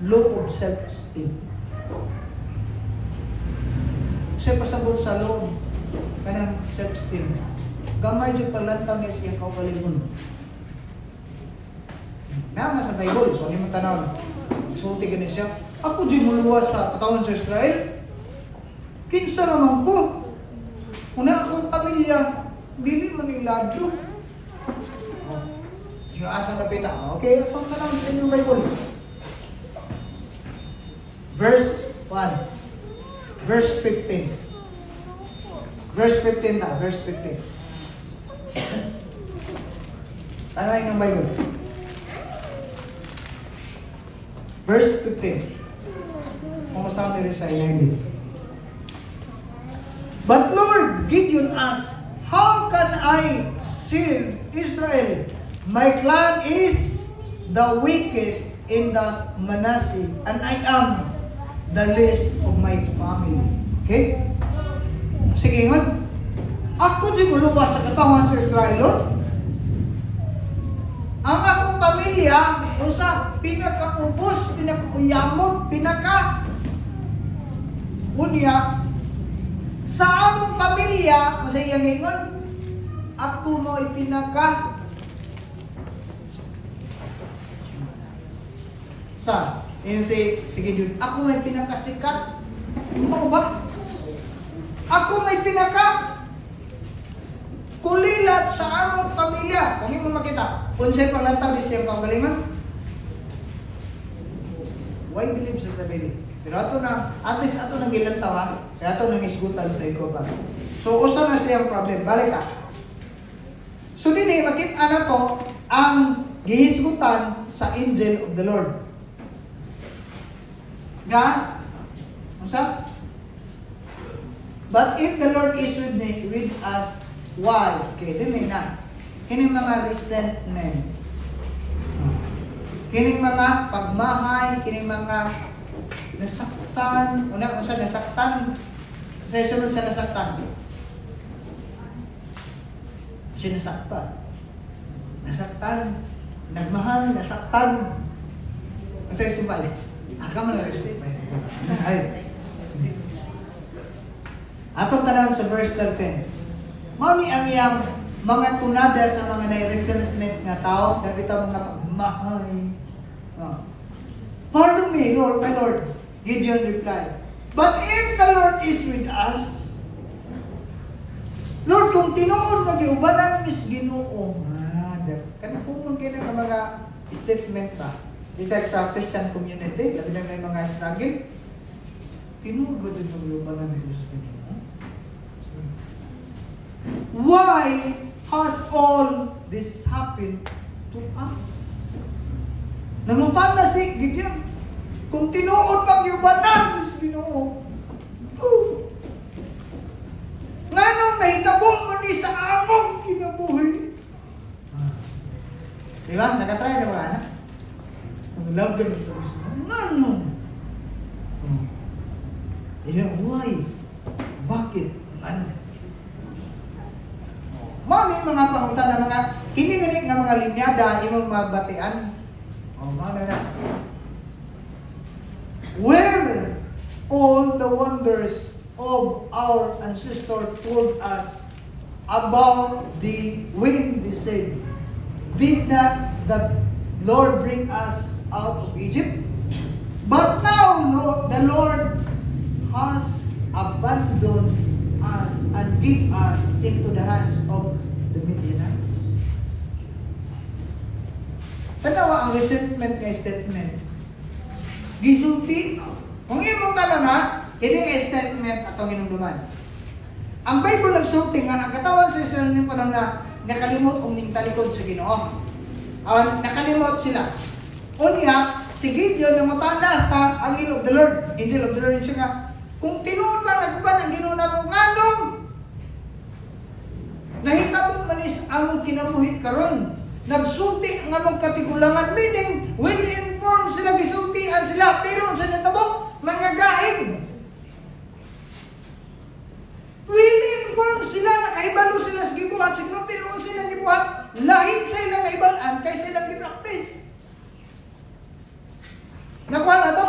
Low of self-esteem. Siya pasabot sa low kanang self-esteem. Gamay jud palantaw niya siya kaugalingon. Nama sa Bible, kung mo tanaw, sulti ganin siya. Ako jud muluwas sa katawan sa Israel. Kinsa naman ko? Una akong pamilya, dili man niladlo. Yung asa na pita. Okay, akong tanong sa inyong Bible. Verse 1. Verse 15. Verse 15 na, verse 15. Ano yung Bible? Verse 15. Kung masabi rin sa NIV. But Lord, Gideon asked, "How can I save Israel? My clan is the weakest in the Manasseh, and I am the least of my family." Okay? Sige nga. Ako di mulubas sa katawan sa Israel, Lord. Ang akong pamilya, usa, pinaka-ubos, pinaka-uyamot, pinaka-unya, sa among pamilya, masaya ngayon, ako mo ay pinaka yun sige yun, ako may pinakasikat. Ano ba? Ako may pinaka kulilat sa among pamilya. Kung hindi mo makita, unsay palantaw di siyang kaugalingon? Why believe sa sabili? Pero ato na, at least ato nang gilantaw ha. Kaya ato nang isgutan sa iko pa. So, usa na siyang problem. Balik ka. So, dini, makita na to ang gihisgutan sa angel of the Lord. Nga? Unsa? But if the Lord is with us, why? Okay, dili na. Kining mga resentment. Kining mga pagmahay, kining mga nasaktan. Una, siya nasaktan. Sa isunod sa nasaktan. Siya nasaktan. Nasaktan. Nagmahal, nasaktan. Sa isunod. Aka man na respect. Ay. Atong tanan sa verse 13. Mami ang iyang mga tunada sa mga nai-resentment nga tao, nabitaw mga pagmahay. Pardon me, Lord, my Lord. Gideon replied, but if the Lord is with us, Lord, kung tinuod na giubanan mis Ginoo, kana kung kaya ng mga statement ba? Bisag sa Christian community, labi na may mga struggle, tinuod ba dito giubanan mis Ginoo? Why has all this happened to us? Nangutan na si Gideon, kung tinuod pang yubanan sa Ginoo, nga nung nahitabong mo ni sa among kinabuhi. Diba? Nakatry na ba, anak? Nag-love ka ng pag-isip. Ano? Why? Bakit? Ano? Mami, mga pangutan na mga, hindi ganit nga mga linyada, imong mabatian. Mga na. Where all the wonders of our ancestor told us about the wind, they said, did not the Lord bring us out of Egypt? But now, the Lord has abandoned us and give us into the hands of the Midianites. Tanawa ang resentment nga statement. Gisulti, kung imong tanong ha, ini statement atong hinumduman. Ang Bible nagsulti nga ang katawan sa Israel ng panahon na nakalimot ang ning talikod sa Ginoo. Nakalimot sila. Unya, si Gideon yung matanda sa angel of the Lord. Angel of the Lord siya nga, kung tinuod pa nagkuban ang Ginoo na mong nganong, nahitabo manis among kinabuhi karon. Nagsulti ang among katigulangan, meaning, well-informed sila, gisultian sila, pero sa natabo, mga gahin. Well-informed sila, nakahibalo sila sa gibuhat, siguro tinuod silang gibuhat, lahit sa ilang naibalaan, kaya silang gipractice. Nakuha na to?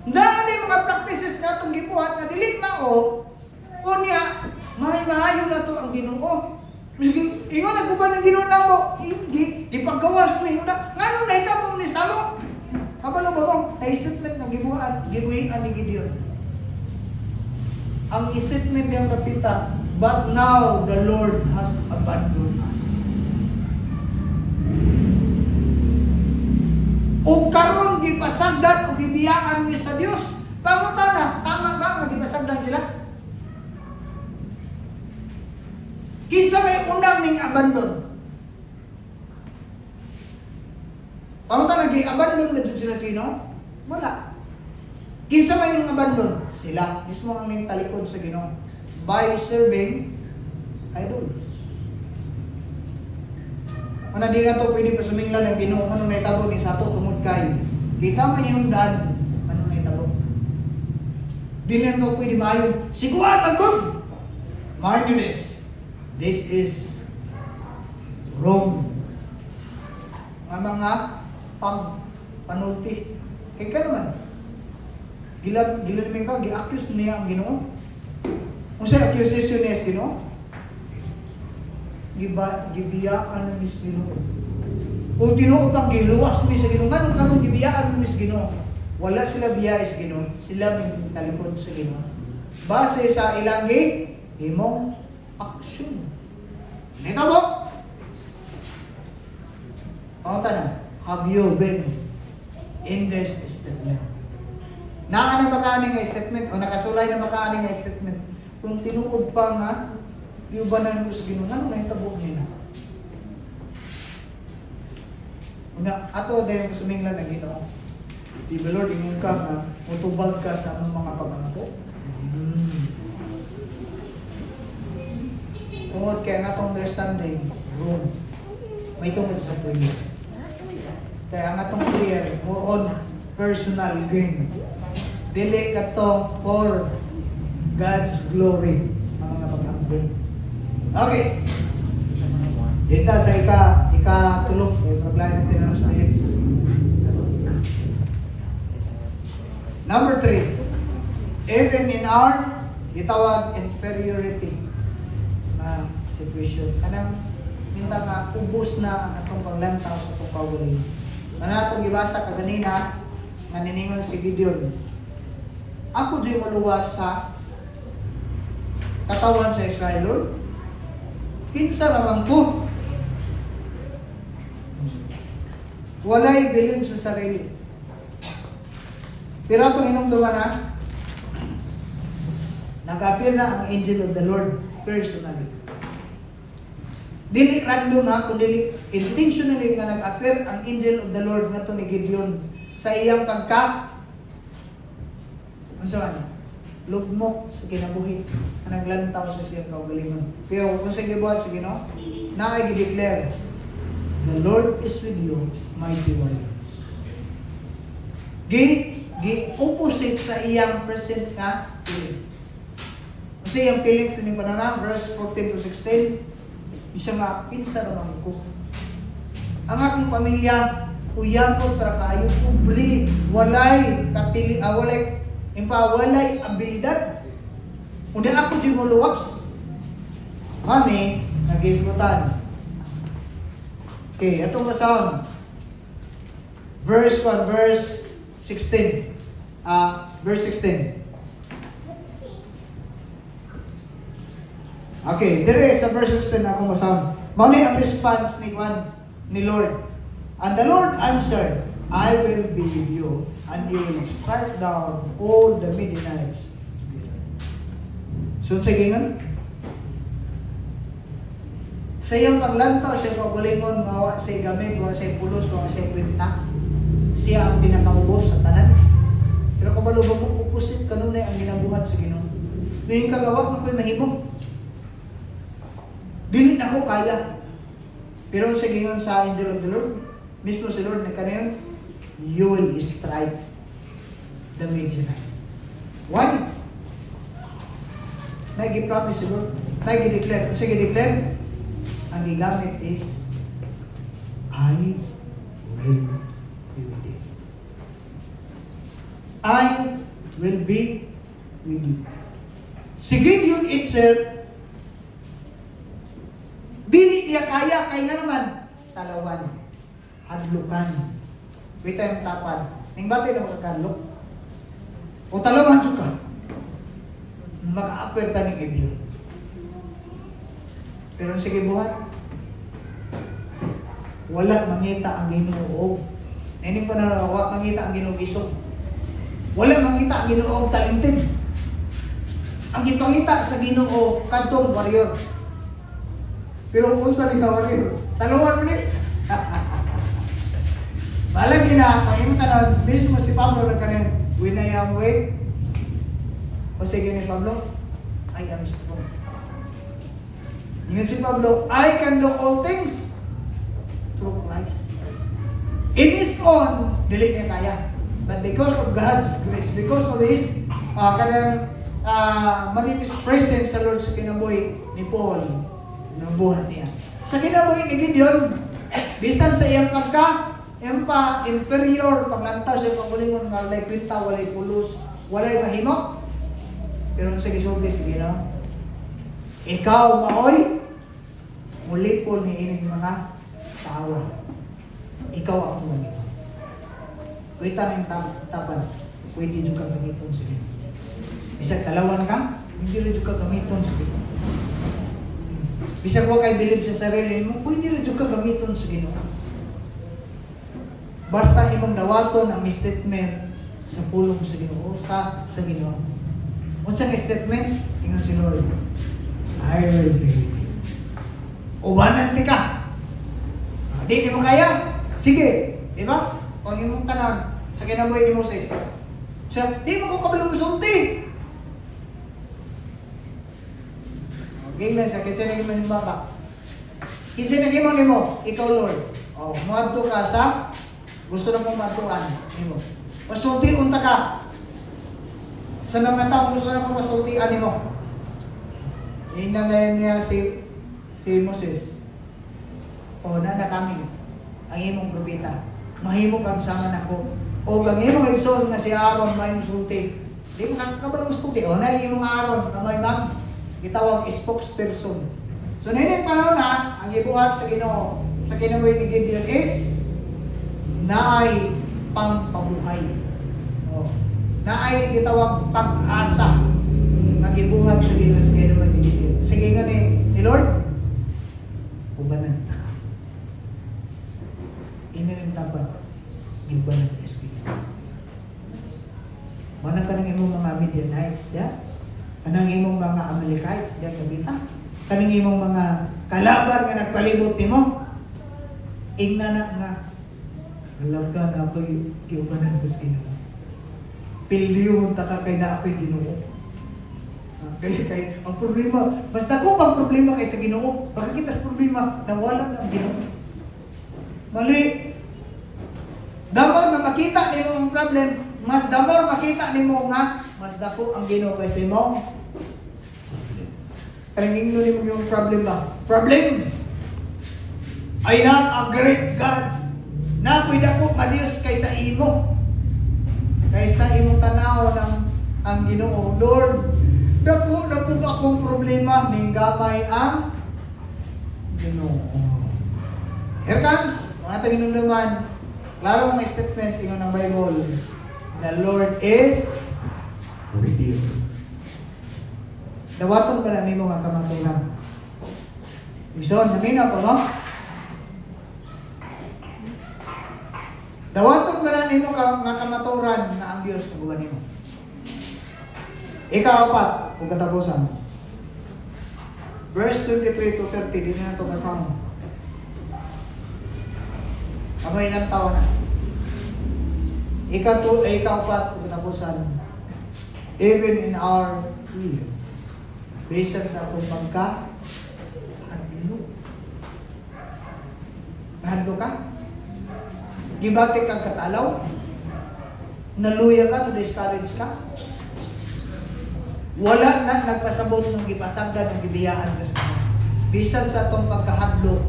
Dahil yung mga practices na itong gibuhat na dilit na o niya, mahay-mahayo na to ang Ginoo. Miskin, ingon nagkuban ng Ginoo na mo, hindi, ipaggawas mo yun na, nga nung nahita mo ni Samo, habang ba mo, na-statement ng gibuhian ni Gideon. Ang statement niyang kapita, but now the Lord has abandoned us. O karon gipasagdan o gibiyaan niya sa Dios. Pangutan na, tama ba magipasagdan sila? Kinsa may unang ning abandon? Pangutan nag-abandon na sila sino? Wala. Kinsa may ning abandon? Sila. Mismo ang ning talikod sa Ginoo by serving idols. Ano di na to pwede pa suminglan ng Ginoo ano na itabo ni sa to tungod kay kita man yung daan ano na itabo. Di na to pwede maayon. Siguan magkod. Mind you this is wrong. Ang mga panulti. Kaya ka naman. Gila namin ka, gi-accuse niya ang Ginoo. Kung sa accusation niya sa Ginoo, gibiyaan ng Miss Ginoo. Kung tinuod ang giluwas ni sa Ginoo, ganun kanong gibiyaan ng Miss Ginoo. Wala sila biya sa Ginoo, sila may talikod sa Ginoo. Base sa ilang himong aksyon. Nito mo? Pangutan na, have you been in this statement? Naka na makaaning nga statement o nakasulay na makaaning nga statement. Kung tinuod pa nga, iubanan mo sa Ginoo, ano na itabo nila? Una, ato dahil mo suminglan na Ginoo. Di ba Lord, ingon ka nga, mutubag ka sa among mga pagangako? Tungod kaya nga itong understanding, wrong. May tungod sa prayer. Kaya ang atong prayer, more on personal gain. Dili ka to for God's glory. Mga pag-ambon. Okay. Dito sa ika-tulong. Yung problema natin na sa Philip. Number 3. Even in our gitawag inferiority na situation. Kanang minta nga ubos na ang atong paglantaw sa itong kawalay. Manatong ibasa kaganina nga niningon si Gideon. Ako di maluwas sa katawan sa Israel, Lord. Kinsa naman ko. Walay gayon sa sarili. Pero itong hinumduman na, nag-appear na ang angel of the Lord personally. Dili random ha, kundi intentionally nga nag-appear ang angel of the Lord nga to ni Gideon sa iyang ano lugmok sa kinabuhi na naglantaw sa siyang kaugalingon. Pero kung sa gibuhat sa Ginoo, naay gi-declare, the Lord is with you, mighty warriors. Opposite sa iyang present na feelings. Kasi yung feelings na yung pananang, verse 14 to 16, isa nga, pinsa naman ko. Ang aking pamilya, uyapon para kayo, pobre, walay abilidad. Kundi ako di mo luwaps. Mani, nag-ismutan. Okay, itong basahon. Verse 1, verse 16. Verse 16. Okay, dire sa verse 16 akong basahon. Mani ang response ni Lord. And the Lord answered, I will be with you, and you will strike down all the Midianites together. So, sige nga. Sa iyang paglantaw, siya kaugalingon, mawa siya gamit, mawa siya pulos, mawa siya kwenta. Siya ang pinakaubos sa tanan. Pero kung malubag mo, opposite kanunay ang ginabuhat sa Ginoo. Ngayon kagawak na ko'y mahimong. Dili na ko kaya. Pero sa gingon sa angel of the Lord, mismo si Lord na kanayon, you will strike the Midianites. Why? Nag-i-promise si Lord. Nag-i-declare. Kung siya i-declare, ang gigamit is, I will be with you. I will be with you. Si Gideon itself, dili niya kaya nga naman, talawan, hadlukan. Wait tayong tapad. Ning batay na magkakadlok. O talawan ka. Maka-apper ta ni Gideon. Pero sige buhat, wala mangita ang Ginoo. Ining pananawa, mangita ang Ginoo isog. Wala mangita ang Ginoo talented. Ang ipangita sa Ginoo kadtong warrior. Pero kung sa rin warrior, taluan mo ni. Malagi na, pangimutan na, mismo si Pablo na kanina, when I am weak, o sige ni Pablo, I am strong. Ngayon si Pablo, I can do all things through Christ. In his own, dili niya kaya. But because of God's grace, because of His manifest presence sa Lord sa kinabuhi ni Paul, ng buhat niya. Sa kinabuhi ni Gideon, bisan sa iyang inferior, paglantaw siya pagbulingon, walay kwinta, walay pulos, walay mahimo. Pero sa gisulti, sige na, ikaw maoy, muli po ni ining mga tawa. Ikaw ang ganito. Kuita ng taban, pwede dyan ka gamiton sa Ginoo. Bisag talawan ka, hindi rin dyan ka gamiton sa Ginoo. Bisag ko kay bilib sa sarili mo, pwede rin dyan ka gamiton sa Ginoo. Basta imong dawaton ang statement sa pulong sa Ginoo, sa Ginoo. Unsang statement? Ingon si Lord, I will be with you. Ubanan ti ka. Di mo kaya? Sige. Di ba? Pag imong tanan sa kinabuhi ni Moses. So, di mo ko kabalong sulti. Okay na siya. Kinsa na yung baba. Kinsa na gimon mo? Ikaw, Lord. O, muadto ka sa gusto na mong matuan. Mo. Masulti unta ka. Sa mga tao gusto na mong masultian mo. Hinanayan niya si Moses. O, na kami. Ang imong propeta. Mahimo kang sama nako. O, ang imong igsoon na si Aaron may musulti. Di mo kakabalang musulti. O, na imong Aaron na may ma'am. Gitawag spokesperson. So, ninin panahon na, ang ibuhat sa Ginoo, sa kinabuhi ni Gideon is, naay pangpabuhay. O, naay gitawag pag-asa, nagibuhat sa Ginoo sa kinabuhi ni Gideon. Sige nga ni Lord, ubanan na ka. Ininim tapat, ubanan na sa Ginoo. Manang ka ng imong mga Midianites, ya? Anang imong mga Amalekites, diya kabita. kaning imong mga kalaban nga nagpalibot nimo. Ingnanak nga alam ka na ako'y giubanan ko sa Ginoo. Pilyon ta ka kay na ako'y Ginoo. Dili kay ang problema, basta ko bang problema kay sa Ginoo, baka kitas problema na wala ng Ginoo. Mali. Damor na makita nimo ang problem, mas damor makita nimo nga mas dako ang Ginoo kaysa imo. Training nimo yung problem ba? Problem. I have a great God. Na ako'y dako malios kaysa imo. Kaysa imong tanaw ng ang Ginoo, Lord. Dako na po akong problema ning gamay ang Ginoo. Here comes mga taginuman. Klaro may statement ingon ng Bible. The Lord is with you. Dawaton ba na nimo nga kamatunan? Ibson, namina pa mo? Dawaton ba na nimo nga kamaturan na ang Dios tuguan nimo? Ika-4, kung katapusan. Verse 23 to 30, din na ito kasama. Kamay ilang taon na. Ika-4, kung katapusan. Even in our freedom, based sa atong pagka-hadlo. Nahadlo ka? Gibatik kang katalaw? Naluya ka? Na-discourage ka? Wala na nagpasabot ng gipasagdan ng gibiyaan ka sa kanya. Bisan sa atong pagkahadlo,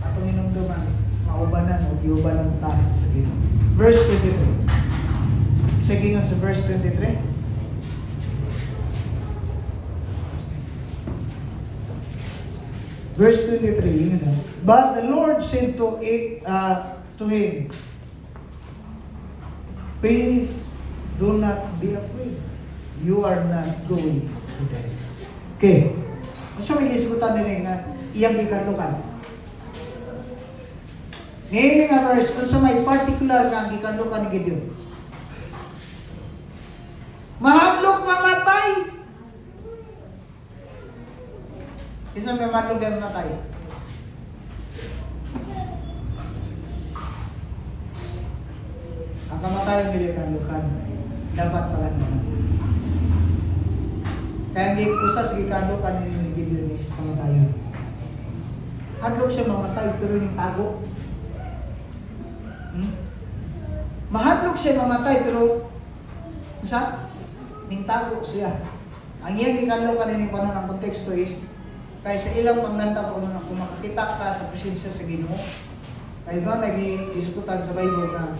atong inumduman, maubanan o giubanan tayo sa Ginoo. Verse 23. Isa gingon sa verse 23. Verse 23, yun na. But the Lord said to him, Peace, do not be afraid. You are not going to die. Okay. So may isgutan din nga iyang gikanlukan. Ngayon nga verse, kung sa may particular nga gikanlukan ni Gideon. Mahadlok mamatay. Isa may mahadlok din mamatay. Ang kamatayan nila kanlukan, dapat palandanan. Kaya hindi usas gikanlukan ni Gideon is kamatayan. Hadlok siya mamatay pero yung tago. Mahadlok siya mamatay pero usa ning tago siya. Ang iyang gikanlukan ni panon ang konteksto is kay sa ilang panglanta ko kung makakita ka sa presensya sa Ginoo. Kay ba nag-iskutan sa Bible na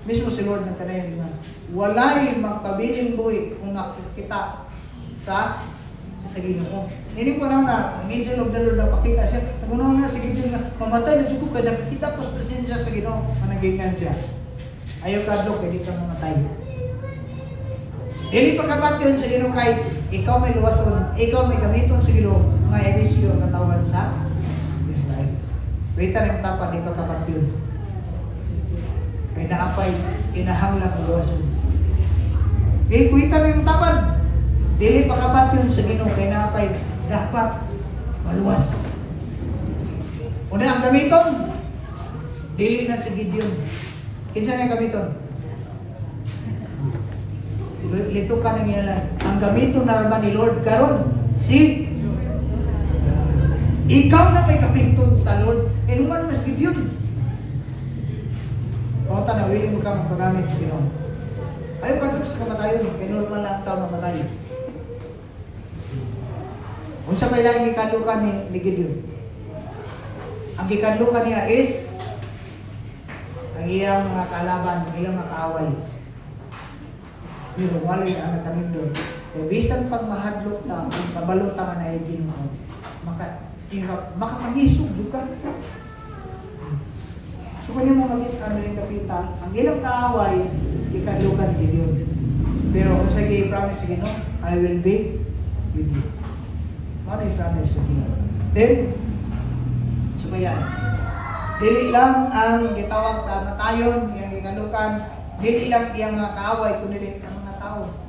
mismo si Lord ng kanayon na walay magpabiling buhi kung nakikita sa Ginoo. Hindi po na ang angel of the Lord na pakita siya. Nagunaw na si Gideon na mamatay na dyan ka nakikita ko sa presensya sa Ginoo. Managingan siya. Ayaw kadlok, hindi ka mamatay. Dili pa kapat yun sa Ginoo kay ikaw may luwason, ikaw may gamiton sa Ginoo, may erisyo ang katawan sa Israel. Wait na yung tapan, di pa kapat yun. Kay naapay, inahanglang luwason. Kuita na yung tapan. Dili pa kapat yun sa Ginoo, kay naapay, dapat maluwas. Una ang gamiton, dili na si Gideon. Kinsa na yung gamiton? Lito ka nang iyalan. Ang gamiton na naman ni Lord karon si ikaw na may gamiton sa Lord. Human mas Gideon. Kung tanawin mo ka magpagamit sa Ginoo. Ayaw ka sa kamatayon. Kaya normal lang tao mamatay. Kung sa may lang ikalukan ni Gideon. Ang ikalukan niya is ang iyang mga kalaban, ang iyang mga kaaway. Pero wala yung anak kami doon. Kaya bisan pag mahadlok na, pabalot ka na yung Ginoo, makapangisog juga. So kung mo makita yung kapita, ang ilang kaaway, ikalukan Gideon. Pero kung sa promise sa Ginoo, I will be with you. Ano yung promise sa Ginoo? Then, sumayan. Dili lang ang gitawag kamatayon, yung ikalukan, dili lang iyang mga kaaway, kundi ang mga tao.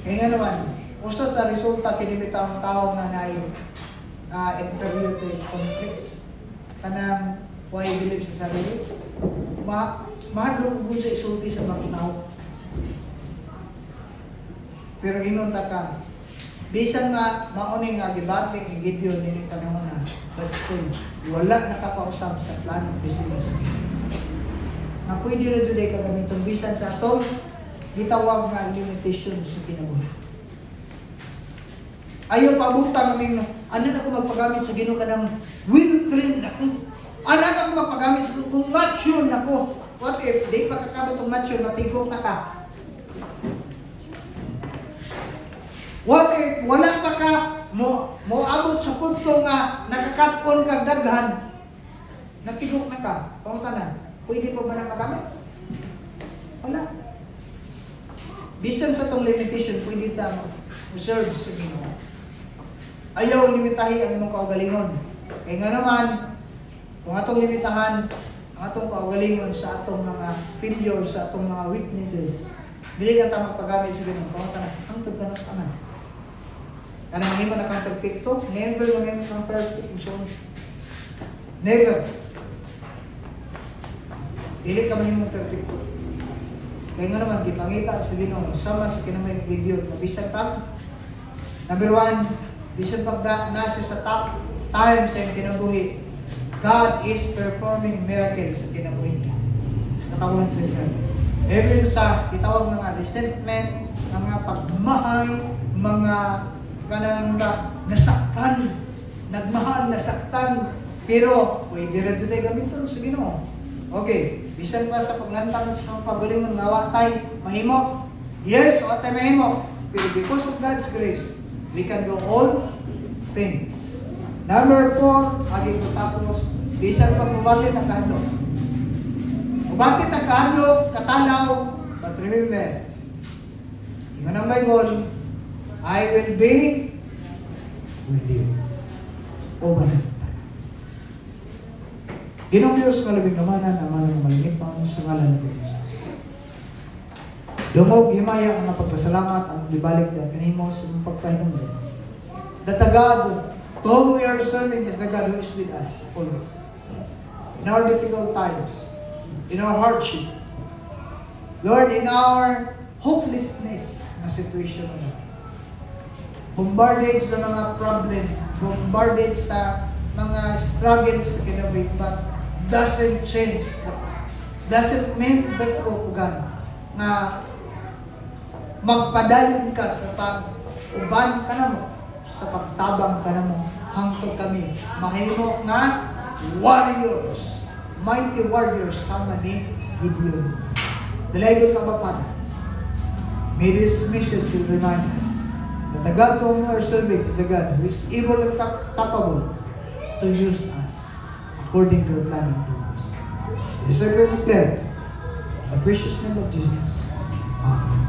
Kaya nga naman, usa sa resulta kinibitang tao nga na inferiority complex. Kanang why believe sa sarili. Mahadlok po sa isulti sa makinaw. Pero hinunta ka, bisan nga mauni nga gibati ni Gideon ni panahon na, but still wala nakakausap sa plano business. Na pwede na jud ay kagamiton bisan sa atong gitawag nga limitation sa kinabuhi. Ayaw pabutang aming ano na ko magpagamit sa Ginoo kanang will train ako. Ano na ko magpagamit sa kung mature na ko. What if di pa kakabot ang mature matigok na ka? What if wala pa ka mo abot sa punto nga nakakapon kang daghan, natigok na ka, pangunta na, pwede pa ba na magamit? Wala. Bisan sa tong limitation, pwede ta observe sa Ginoo. Ayaw limitahi ang imong kaugalingon. Kaya nga naman, kung atong limitahan ang atong kaugalingon sa atong mga failures, sa atong mga weaknesses, dili na ta magpagamit sa Ginoo. Pangunta na, ang tagkanos ka na. Kana mahimo na kang perfecto, never mahimo kang perfection. Never. Dili ka mahimo perfecto. Kaya nga naman, gipangita sa Ginoo, sama sa kinamay Gideon, bisan pa, number 1, bisan pa nasa sa top time sa iyong kinabuhi, God is performing miracles sa kinabuhi niya. Sa katawan sa siya. Even sa kitawag mga resentment, mga pagmahal, mga kanang nasaktan, nagmahal, nasaktan, pero pwede rin dyan ay gamitin sa Ginoo. Okay, bisan pa sa paglantang sa mga pagalingon nga watay mahimo. Yes, watay mahimo. Pero because of God's grace, we can do all things. Number 4, agi ko tapos, bisan pa mubalit ang kahadlok. Mubalit ang kahadlok, katanaw, but remember, yun ang Bible, I will be with you. Over and over. Ginoong Diyos, kalabing namanan, naman ang malimit pa sa ngalan ng Jesus. Dumog, himaya ang napagpasalamat, ang libalik na kanimo sa mga pagpahinong. That the God to whom we are serving is the God who is with us always. In our difficult times, in our hardship, Lord, in our hopelessness na situation na bombarded sa mga problem, bombarded sa mga struggles sa kinabuhi, but doesn't change the fact. Doesn't make the kugan na magpadayon ka sa pag-uban ka na mo, sa pagtabang ka na mo, hangtod kami. Mahimo nga warriors, mighty warriors sama ni Gideon. Dalagon ka ba, Father? May this message will remind us that the God to whom we are serving is the God who is able and capable to use us according to the plan and purpose. This I pray and declare in the precious name of Jesus. Amen.